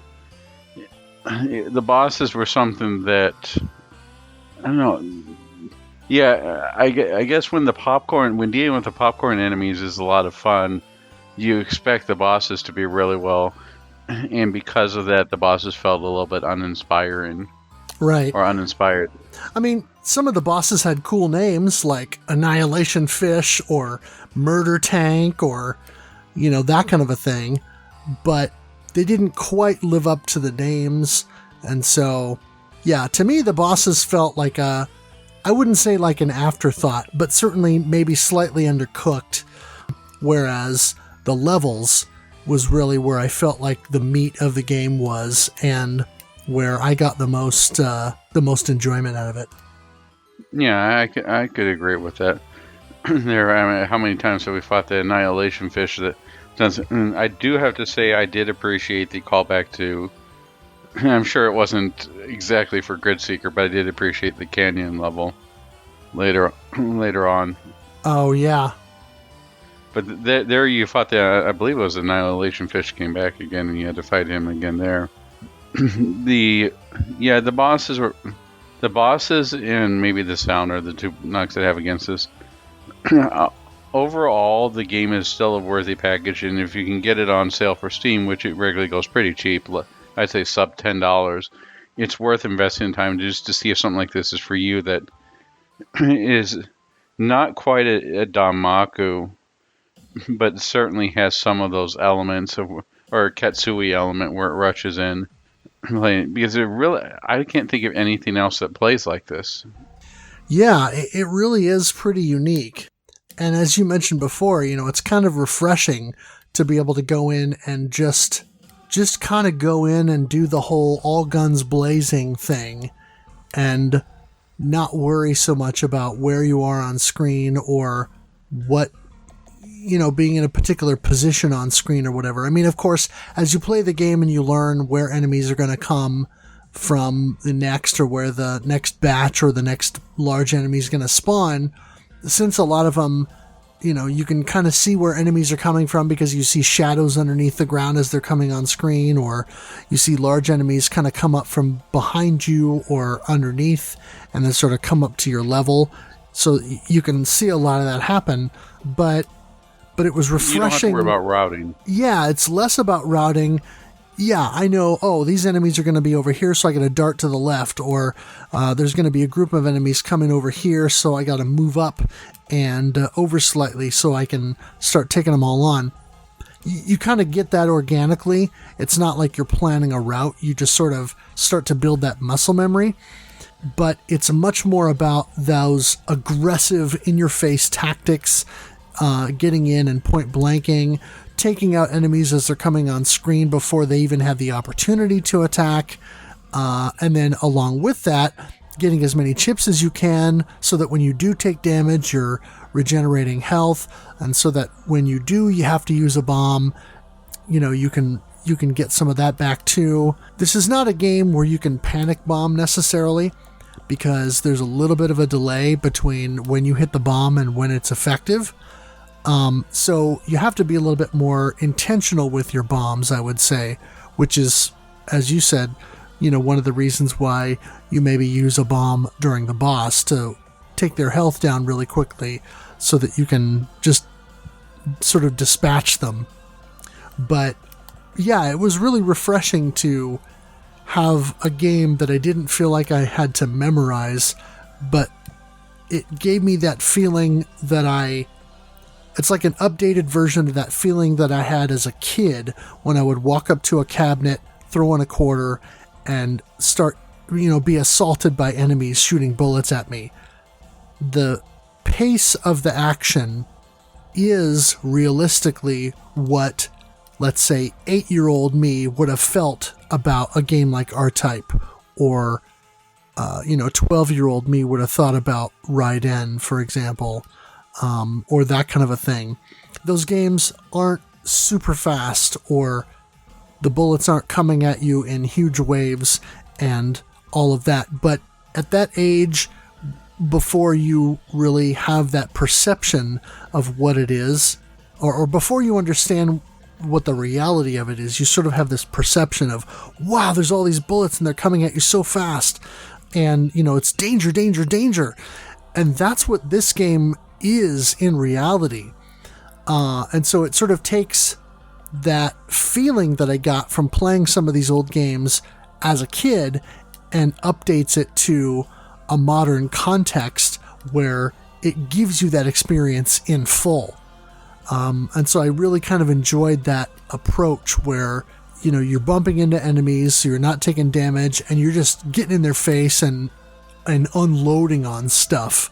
The bosses were something that I don't know. Yeah, I guess when dealing with the popcorn enemies is a lot of fun, you expect the bosses to be really well, and because of that, the bosses felt a little bit uninspiring. Right. Or uninspired. I mean, some of the bosses had cool names like Annihilation Fish or Murder Tank or, that kind of a thing, but they didn't quite live up to the names. And so, yeah, to me, the bosses felt like I wouldn't say like an afterthought, but certainly maybe slightly undercooked, whereas the levels was really where I felt like the meat of the game was, and where I got the most enjoyment out of it. Yeah, I could agree with that. There, I mean, how many times have we fought the Annihilation Fish? That doesn't. And I do have to say, I did appreciate the callback to. I'm sure it wasn't exactly for Grid Seeker, but I did appreciate the canyon level later on. Oh yeah. But there you fought I believe it was Annihilation Fish came back again, and you had to fight him again there. The bosses and maybe the sound are the two knocks that I have against this. Overall, the game is still a worthy package, and if you can get it on sale for Steam, which it regularly goes pretty cheap, I'd say sub $10, it's worth investing time just to see if something like this is for you that is not quite a Danmaku, but certainly has some of those elements or a Katsui element where it rushes in. Because I can't think of anything else that plays like this. Yeah, it really is pretty unique. And as you mentioned before, it's kind of refreshing to be able to go in and just kind of go in and do the whole all guns blazing thing and not worry so much about where you are on screen or what, being in a particular position on screen or whatever. I mean, of course, as you play the game and you learn where enemies are going to come from the next, or where the next batch or the next large enemy is going to spawn, since a lot of them, you can kind of see where enemies are coming from because you see shadows underneath the ground as they're coming on screen, or you see large enemies kind of come up from behind you or underneath and then sort of come up to your level. So you can see a lot of that happen, but it was refreshing. You don't have to worry about routing. Yeah, it's less about routing. Yeah, I know, these enemies are going to be over here, so I got to dart to the left, or there's going to be a group of enemies coming over here, so I got to move up and over slightly so I can start taking them all on. You kind of get that organically. It's not like you're planning a route. You just sort of start to build that muscle memory. But it's much more about those aggressive, in-your-face tactics, getting in and point blanking, taking out enemies as they're coming on screen before they even have the opportunity to attack, and then along with that, getting as many chips as you can so that when you do take damage, you're regenerating health, and so that when you do, you have to use a bomb, you can get some of that back too. This is not a game where you can panic bomb necessarily, because there's a little bit of a delay between when you hit the bomb and when it's effective. So you have to be a little bit more intentional with your bombs, I would say, which is, as you said, one of the reasons why you maybe use a bomb during the boss to take their health down really quickly so that you can just sort of dispatch them. But yeah, it was really refreshing to have a game that I didn't feel like I had to memorize, but it gave me that feeling that it's like an updated version of that feeling that I had as a kid when I would walk up to a cabinet, throw in a quarter, and start, be assaulted by enemies shooting bullets at me. The pace of the action is realistically what, let's say, 8-year-old me would have felt about a game like R-Type, or 12-year-old me would have thought about Raiden, for example, or that kind of a thing. Those games aren't super fast, or the bullets aren't coming at you in huge waves and all of that. But at that age, before you really have that perception of what it is, or before you understand what the reality of it is, you sort of have this perception of, wow, there's all these bullets and they're coming at you so fast. And, it's danger, danger, danger. And that's what this game is in reality. And so it sort of takes that feeling that I got from playing some of these old games as a kid and updates it to a modern context where it gives you that experience in full. And so I really kind of enjoyed that approach where, you're bumping into enemies, so you're not taking damage, and you're just getting in their face and unloading on stuff.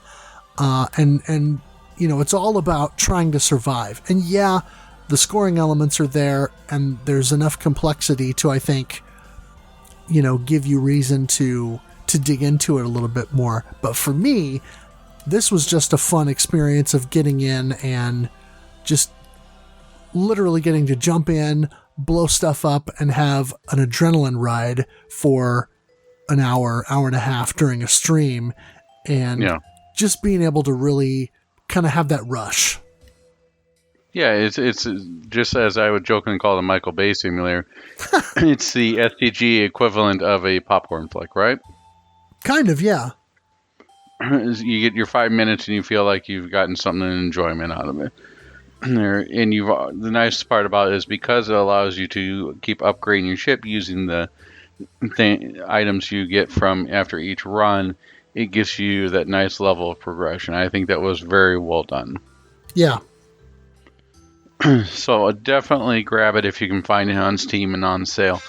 And it's all about trying to survive. And yeah, the scoring elements are there, and there's enough complexity to, I think, give you reason to dig into it a little bit more. But for me, this was just a fun experience of getting in and just literally getting to jump in, blow stuff up, and have an adrenaline ride for an hour and a half during a stream, and just being able to really kind of have that rush. Yeah, it's just as I would jokingly call the Michael Bay simulator. It's the STG equivalent of a popcorn flick, right? Kind of, yeah. You get your 5 minutes and you feel like you've gotten something enjoyment out of it. And the nice part about it is because it allows you to keep upgrading your ship using the items you get from after each run, it gives you that nice level of progression. I think that was very well done. Yeah. So definitely grab it if you can find it on Steam and on sale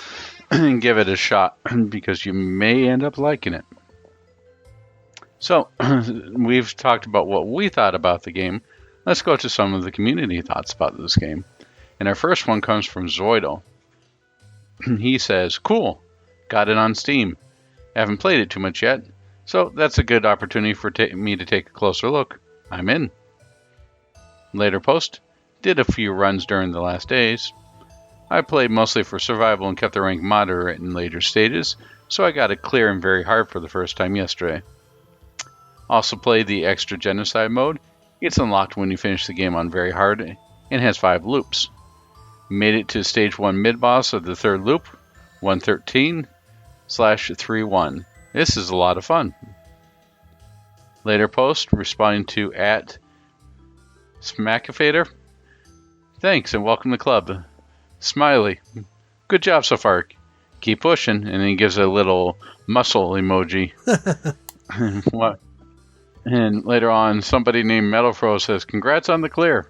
and give it a shot because you may end up liking it. So we've talked about what we thought about the game. Let's go to some of the community thoughts about this game. And our first one comes from Zoidal. He says, cool, got it on Steam. Haven't played it too much yet, so that's a good opportunity for me to take a closer look. I'm in. Later post, did a few runs during the last days. I played mostly for survival and kept the rank moderate in later stages, so I got it clear and very hard for the first time yesterday. Also played the extra genocide mode. It's unlocked when you finish the game on very hard and has 5 loops. Made it to stage 1 mid-boss of the 3rd loop, 113/31. This is a lot of fun. Later post, responding to @Smackifader. Thanks and welcome to the club. Smiley. Good job so far. Keep pushing. And he gives a little muscle emoji. What? And later on, somebody named MetalFRO says, congrats on the clear.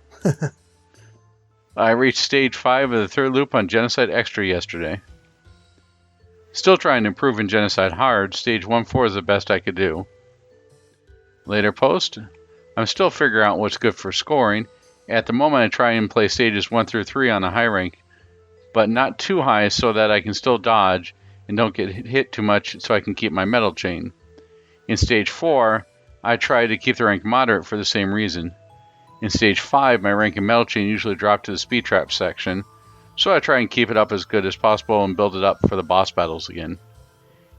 I reached stage 5 of the 3rd loop on Genocide Extra yesterday. Still trying to improve in Genocide Hard. Stage 1-4 is the best I could do. Later post, I'm still figuring out what's good for scoring. At the moment, I try and play stages 1 through 3 on a high rank, but not too high so that I can still dodge and don't get hit too much so I can keep my metal chain. In stage 4, I try to keep the rank moderate for the same reason. In stage 5, my rank and metal chain usually drop to the speed trap section, so I try and keep it up as good as possible and build it up for the boss battles again.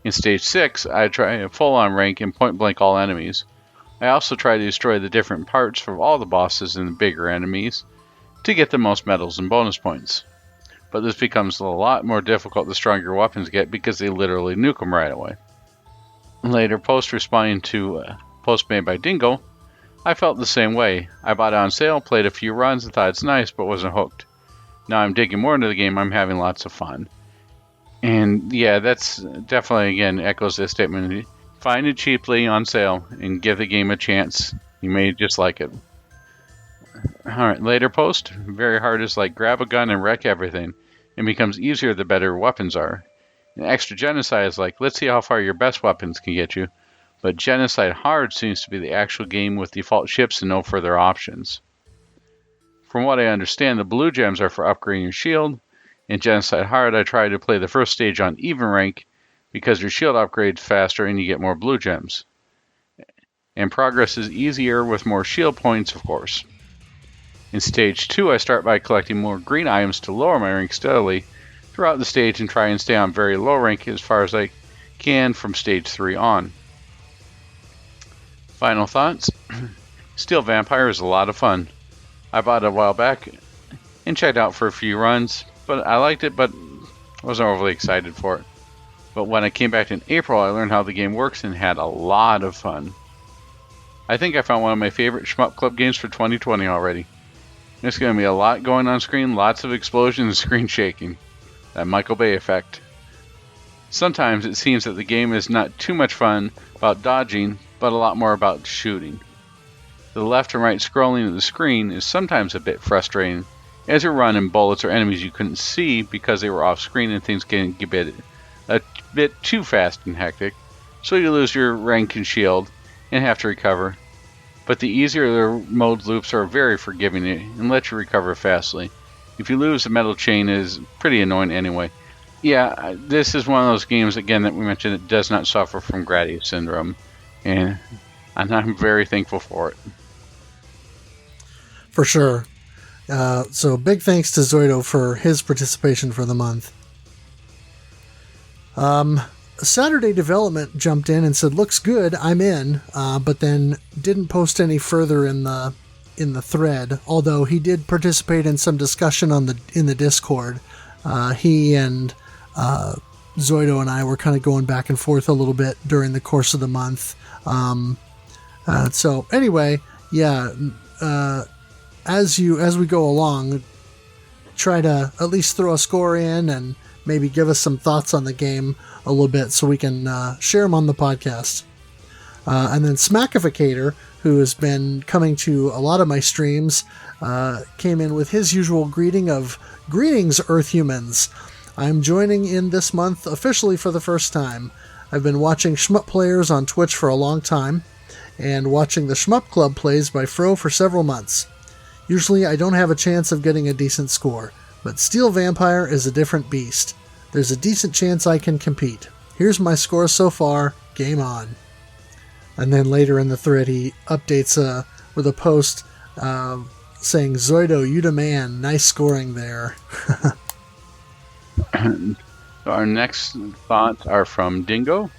In stage 6, I try a full-on rank and point-blank all enemies. I also try to destroy the different parts from all the bosses and the bigger enemies to get the most medals and bonus points. but this becomes a lot more difficult the stronger your weapons get because they literally nuke them right away. Later, post responding to a post made by Dingo, I felt the same way. I bought it on sale, played a few runs, and thought it's nice, but wasn't hooked. Now I'm digging more into the game, I'm having lots of fun. And yeah, that's definitely, again, echoes this statement. Find it cheaply on sale and give the game a chance. You may just like it. Alright, later post. Very hard is like grab a gun and wreck everything. It becomes easier the better weapons are. And extra genocide is like, let's see how far your best weapons can get you. But genocide hard seems to be the actual game with default ships and no further options. From what I understand, the blue gems are for upgrading your shield. In Genocide Hard, I tried to play the first stage on even rank because your shield upgrades faster and you get more blue gems. And progress is easier with more shield points, of course. In Stage 2, I start by collecting more green items to lower my rank steadily throughout the stage and try and stay on very low rank as far as I can from Stage 3 on. Final thoughts. Steel Vampire is a lot of fun. I bought it a while back and checked out for a few runs, but I liked it, but wasn't overly excited for it. But when I came back in April, I learned how the game works and had a lot of fun. I think I found one of my favorite Shmup Club games for 2020 already. There's going to be a lot going on screen, lots of explosions and screen shaking. That Michael Bay effect. Sometimes it seems that the game is not too much fun about dodging, but a lot more about shooting. The left and right scrolling of the screen is sometimes a bit frustrating, as you run in bullets or enemies you couldn't see because they were off screen and things getting a bit too fast and hectic, so you lose your rank and shield and have to recover. But the easier the mode loops are very forgiving and let you recover fastly. If you lose, the metal chain is pretty annoying anyway. Yeah, this is one of those games, again, that we mentioned, that does not suffer from Gradius syndrome, and I'm very thankful for it. For sure. So big thanks to Zoido for his participation for the month. Saturday Development jumped in and said, looks good, I'm in, but then didn't post any further in the thread, although he did participate in some discussion in the Discord. He and Zoido and I were kind of going back and forth a little bit during the course of the month. So anyway, yeah, as we go along, try to at least throw a score in and maybe give us some thoughts on the game a little bit so we can share them on the podcast. And then Smackificator, who has been coming to a lot of my streams, came in with his usual greeting of, "Greetings, Earth humans. I'm joining in this month officially for the first time. I've been watching Shmup players on Twitch for a long time, and watching the Shmup Club plays by Fro for several months. Usually I don't have a chance of getting a decent score, but Steel Vampire is a different beast. There's a decent chance I can compete. Here's my score so far, game on." And then later in the thread he updates with a post saying, "Zoido, you the man, nice scoring there." Our next thoughts are from Dingo.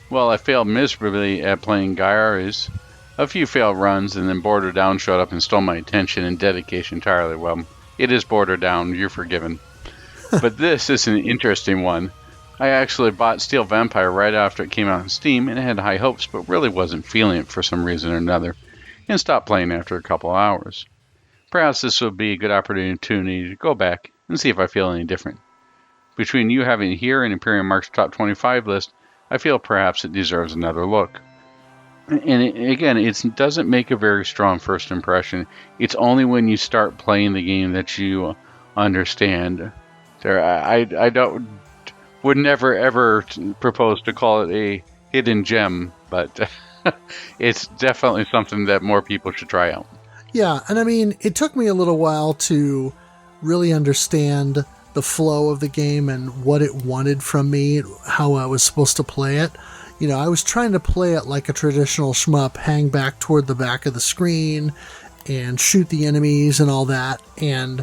Well, I failed miserably at playing Gyara's. A few failed runs, and then Border Down showed up and stole my attention and dedication entirely. Well, it is Border Down, you're forgiven. But this is an interesting one. I actually bought Steel Vampire right after it came out on Steam, and I had high hopes, but really wasn't feeling it for some reason or another, and stopped playing after a couple of hours. Perhaps this would be a good opportunity to go back and see if I feel any different. Between you having it here and Imperium Mark's top 25 list, I feel perhaps it deserves another look. And it doesn't make a very strong first impression. It's only when you start playing the game that you understand. Would never ever propose to call it a hidden gem, but it's definitely something that more people should try out. Yeah, and I mean, it took me a little while to really understand the flow of the game and what it wanted from me, how I was supposed to play it. You know, I was trying to play it like a traditional shmup, hang back toward the back of the screen and shoot the enemies and all that. And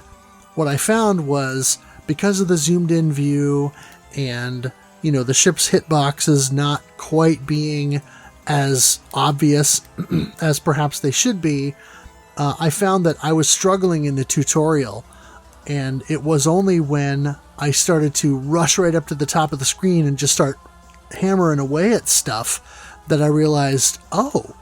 what I found was, because of the zoomed in view and, you know, the ship's hitboxes not quite being as obvious as perhaps they should be, I found that I was struggling in the tutorial. And it was only when I started to rush right up to the top of the screen and just start hammering away at stuff that I realized, oh,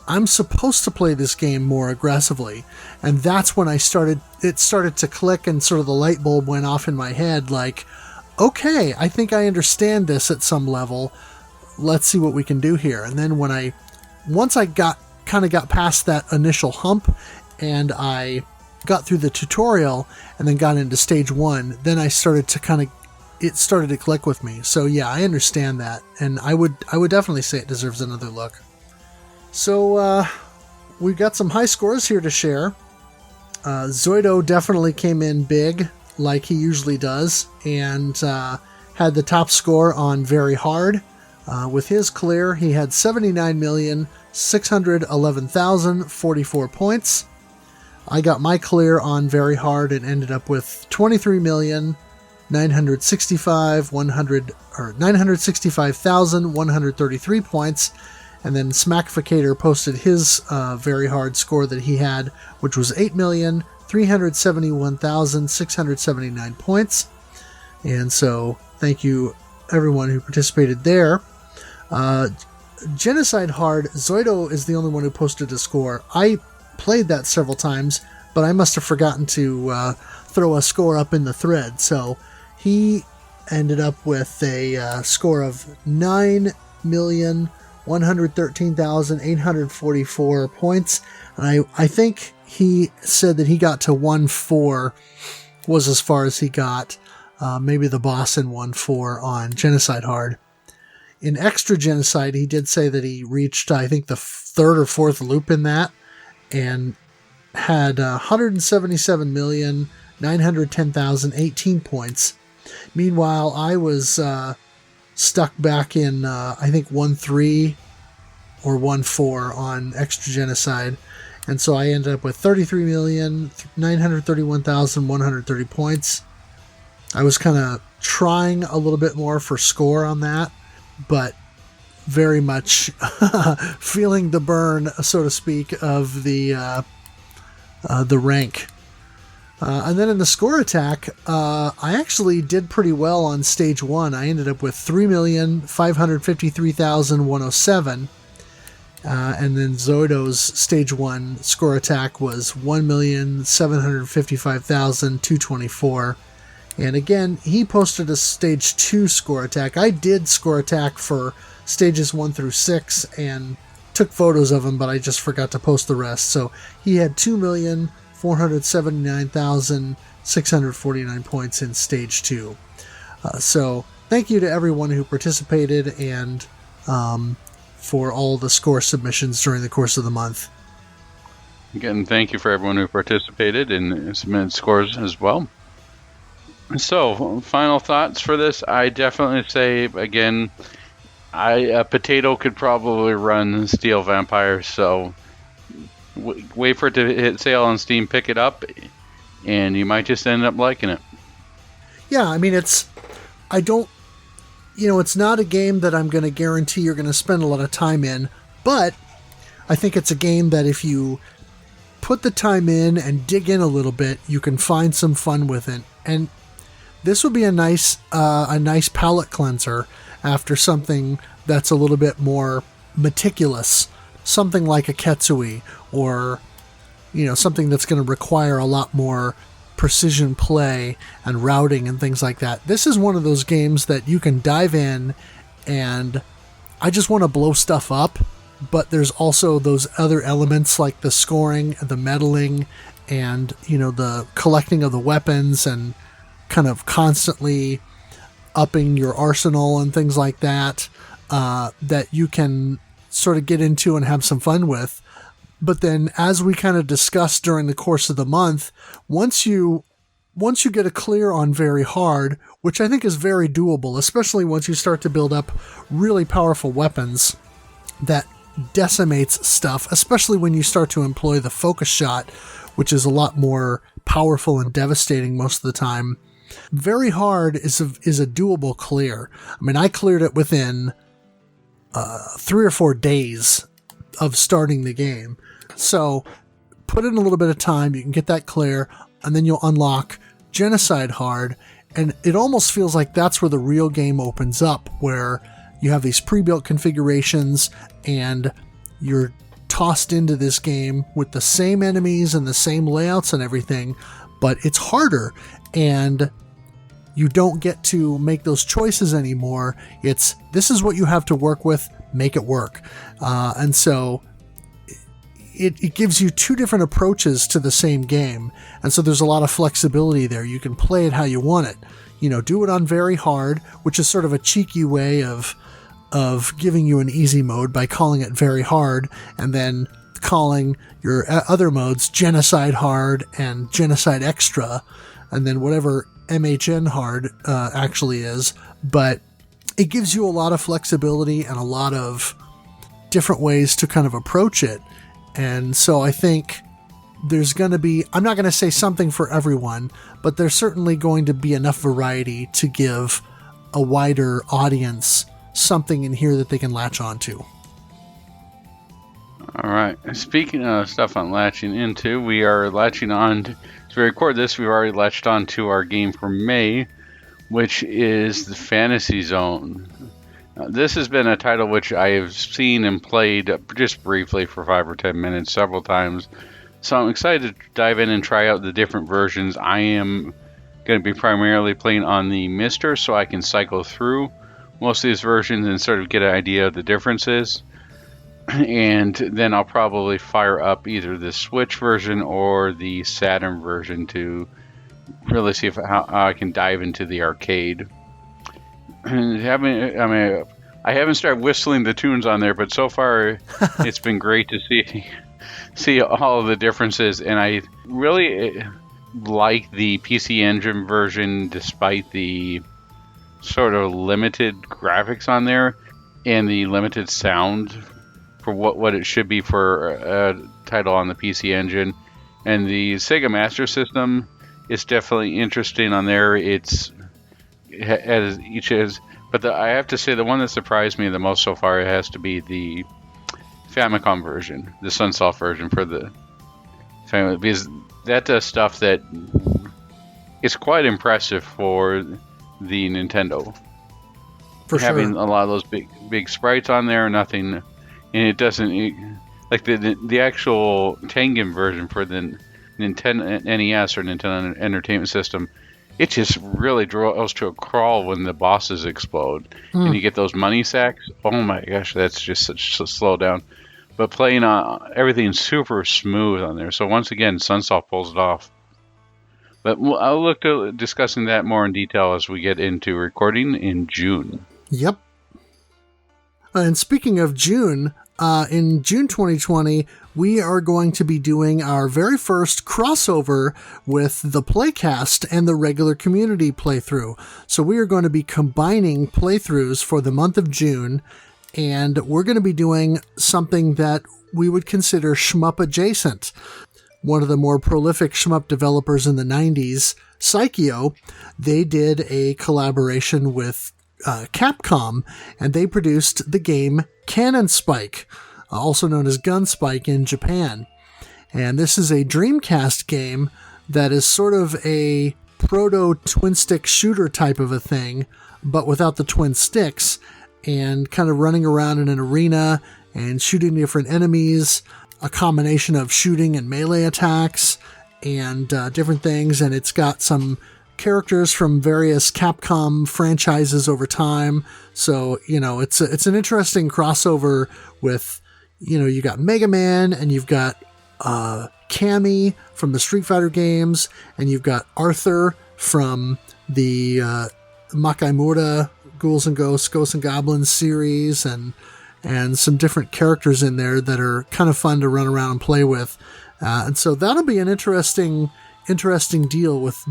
I'm supposed to play this game more aggressively. And that's when it started to click, and sort of the light bulb went off in my head, like, okay, I think I understand this at some level. Let's see what we can do here. And then once I got past that initial hump and I got through the tutorial and then got into stage 1, then I started to it started to click with me. So yeah, I understand that, and I would definitely say it deserves another look. So we've got some high scores here to share. Zoido definitely came in big, like he usually does, and had the top score on Very Hard. With his clear, he had 79,611,044 points. I got my clear on Very Hard and ended up with 965,133 points. And then Smackficator posted his Very Hard score that he had, which was 8,371,679 points. And so, thank you everyone who participated there. Genocide Hard, Zoido is the only one who posted a score. I played that several times, but I must have forgotten to throw a score up in the thread. So he ended up with a score of 9,113,844 points. And I think he said that he got to 1-4 was as far as he got. Maybe the boss in 1-4 on Genocide Hard. In Extra Genocide, he did say that he reached, I think, the third or fourth loop in that, and had 177,910,018 points. Meanwhile, I was stuck back in, I think, 1-3 or 1-4 on Extra Genocide, and so I ended up with 33,931,130 points. I was kind of trying a little bit more for score on that, but very much feeling the burn, so to speak, of the rank. And then in the score attack, I actually did pretty well on stage 1. I ended up with 3,553,107. And then Zoido's stage 1 score attack was 1,755,224. And again, he posted a stage 2 score attack. I did score attack for stages 1 through 6 and took photos of them, but I just forgot to post the rest. So he had 2,479,649 points in stage 2. So thank you to everyone who participated and for all the score submissions during the course of the month. Again, thank you for everyone who participated and submitted scores as well. So, final thoughts for this. I definitely say, again, a potato could probably run Steel Vampire, so wait for it to hit sale on Steam, pick it up, and you might just end up liking it. Yeah, I mean, it's not a game that I'm going to guarantee you're going to spend a lot of time in, but I think it's a game that if you put the time in and dig in a little bit, you can find some fun with it. And this would be a nice palate cleanser after something that's a little bit more meticulous, something like a Ketsui, or something that's going to require a lot more precision play and routing and things like that. This is one of those games that you can dive in and I just want to blow stuff up, but there's also those other elements like the scoring, the meddling, and the collecting of the weapons and kind of constantly upping your arsenal and things like that, that you can sort of get into and have some fun with. But then, as we kind of discussed during the course of the month, once you get a clear on Very Hard, which I think is very doable, especially once you start to build up really powerful weapons that decimates stuff, especially when you start to employ the focus shot, which is a lot more powerful and devastating most of the time. Very Hard is a doable clear. I mean, I cleared it within 3 or 4 days of starting the game. So put in a little bit of time, you can get that clear, and then you'll unlock genocide hard, and it almost feels like that's where the real game opens up, where you have these pre-built configurations and you're tossed into this game with the same enemies and the same layouts and everything, but it's harder, and you don't get to make those choices anymore. This is what you have to work with, make it work. And so it gives you two different approaches to the same game. And so there's a lot of flexibility there. You can play it how you want it. Do it on very hard, which is sort of a cheeky way of giving you an easy mode by calling it very hard, and then calling your other modes genocide hard and genocide extra, and then whatever MHN hard actually is. But it gives you a lot of flexibility and a lot of different ways to kind of approach it. And so I think there's going to be, I'm not going to say something for everyone, but there's certainly going to be enough variety to give a wider audience something in here that they can latch onto. All right. Speaking of stuff on latching into, we are latching on, as we record this, we've already latched on to our game for May, which is the Fantasy Zone. This has been a title which I have seen and played just briefly for 5 or 10 minutes several times. So I'm excited to dive in and try out the different versions. I am going to be primarily playing on the Mister, so I can cycle through most of these versions and sort of get an idea of the differences. And then I'll probably fire up either the Switch version or the Saturn version to really see how I can dive into the arcade. I haven't started whistling the tunes on there, but so far it's been great to see all of the differences, and I really like the PC Engine version despite the sort of limited graphics on there and the limited sound for what it should be for a title on the PC Engine. And the Sega Master System is definitely interesting on there. But I have to say the one that surprised me the most so far has to be the Famicom version, the Sunsoft version for the Family, because that does stuff that is quite impressive for the Nintendo. For having sure. a lot of those big sprites on there, nothing, and it doesn't like the actual Tengen version for the Nintendo NES or Nintendo Entertainment System. It just really draws to a crawl when the bosses explode and you get those money sacks. Oh my gosh, that's just such a slow down. But playing everything's super smooth on there. So once again, Sunsoft pulls it off. But I'll look to discussing that more in detail as we get into recording in June. Yep. And speaking of June, in June 2020, we are going to be doing our very first crossover with the Playcast and the regular community playthrough. So we are going to be combining playthroughs for the month of June, and we're going to be doing something that we would consider shmup adjacent. One of the more prolific shmup developers in the 90s, Psychio, they did a collaboration with Capcom, and they produced the game Cannon Spike, also known as Gunspike in Japan. And this is a Dreamcast game that is sort of a proto-twin-stick shooter type of a thing, but without the twin sticks, and kind of running around in an arena and shooting different enemies, a combination of shooting and melee attacks, and different things. And it's got some characters from various Capcom franchises over time. So, it's an interesting crossover with, you got Mega Man, and you've got Cammy from the Street Fighter games, and you've got Arthur from the Makaimura Ghouls and Ghosts, Ghosts and Goblins series, and some different characters in there that are kind of fun to run around and play with. And so that'll be an interesting deal with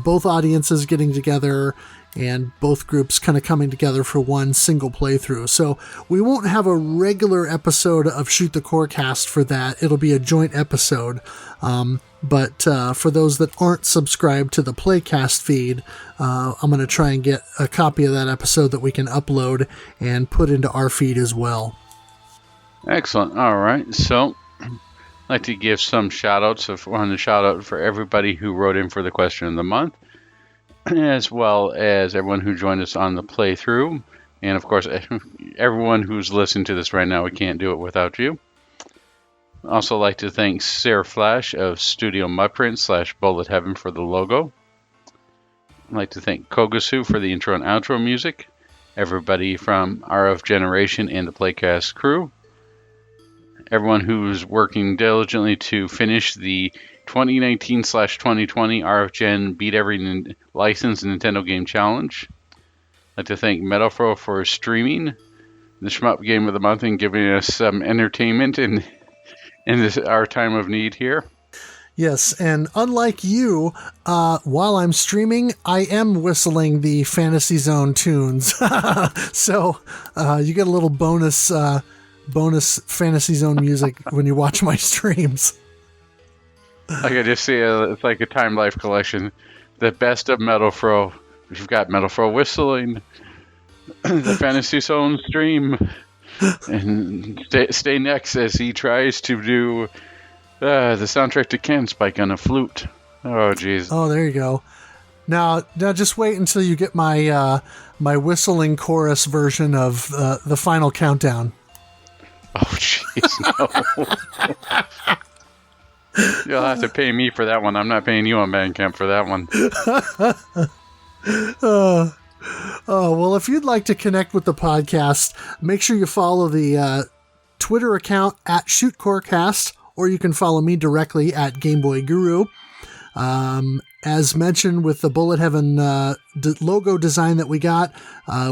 both audiences getting together and both groups kind of coming together for one single playthrough. So we won't have a regular episode of Shoot the Corecast for that. It'll be a joint episode. But for those that aren't subscribed to the Playcast feed, I'm going to try and get a copy of that episode that we can upload and put into our feed as well. Excellent. All right. So I'd like to give some shout-outs. I want to shout out for everybody who wrote in for the question of the month. as well as everyone who joined us on the playthrough. And, of course, everyone who's listening to this right now, we can't do it without you. Also like to thank Sarah Flash of Studio Mudprint / Bullet Heaven for the logo. I'd like to thank Kogasu for the intro and outro music. Everybody from RF Generation and the Playcast crew. Everyone who's working diligently to finish the 2019/2020 RF Gen Beat Every Licensed Nintendo Game Challenge. I'd like to thank MetalFRO for streaming the Shmup Game of the Month and giving us some entertainment in our time of need here. Yes, and unlike you, while I'm streaming, I am whistling the Fantasy Zone tunes. So you get a little bonus Fantasy Zone music when you watch my streams. I can just see it's like a Time Life collection. The best of MetalFRO. You've got MetalFRO whistling, the Fantasy Zone stream, and stay next as he tries to do the soundtrack to Ken Spike on a flute. Oh, jeez. Oh, there you go. Now just wait until you get my my whistling chorus version of the final countdown. Oh, jeez, no. You'll have to pay me for that one. I'm not paying you on Bandcamp for that one. Well, if you'd like to connect with the podcast, make sure you follow the Twitter account at ShootCoreCast, or you can follow me directly at GameBoyGuru. As mentioned with the Bullet Heaven logo design that we got,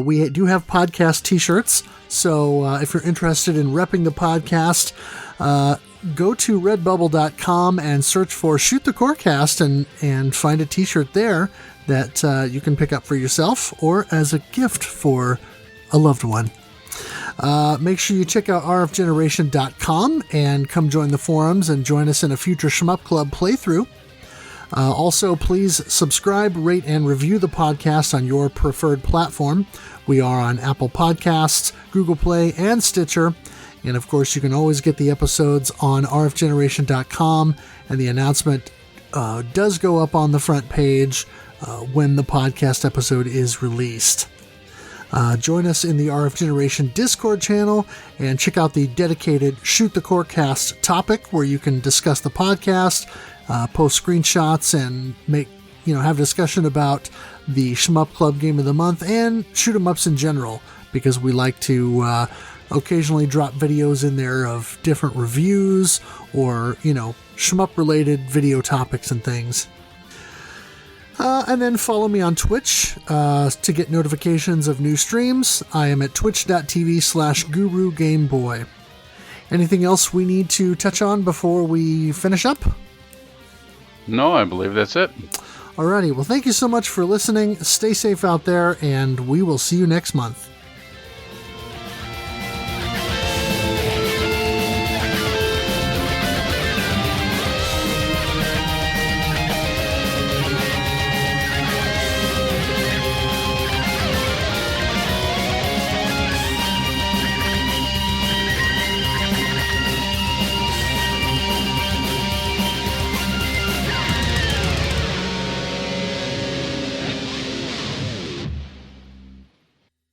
we do have podcast t-shirts. So if you're interested in repping the podcast, go to redbubble.com and search for Shoot the Corecast and find a t-shirt there that you can pick up for yourself or as a gift for a loved one. Make sure you check out rfgeneration.com and come join the forums and join us in a future Shmup Club playthrough. Also, please subscribe, rate, and review the podcast on your preferred platform. We are on Apple Podcasts, Google Play, and Stitcher. And of course, you can always get the episodes on rfgeneration.com, and the announcement does go up on the front page when the podcast episode is released. Join us in the RF Generation Discord channel and check out the dedicated Shoot the Corecast topic where you can discuss the podcast, post screenshots, and have discussion about the Shmup Club Game of the Month and shoot 'em ups in general, because we like to occasionally drop videos in there of different reviews or shmup related video topics and things. And then follow me on Twitch to get notifications of new streams. I am at twitch.tv/GuruGameBoy. Anything else we need to touch on before we finish up? No, I believe that's it. Alrighty, well, thank you so much for listening. Stay safe out there, and we will see you next month.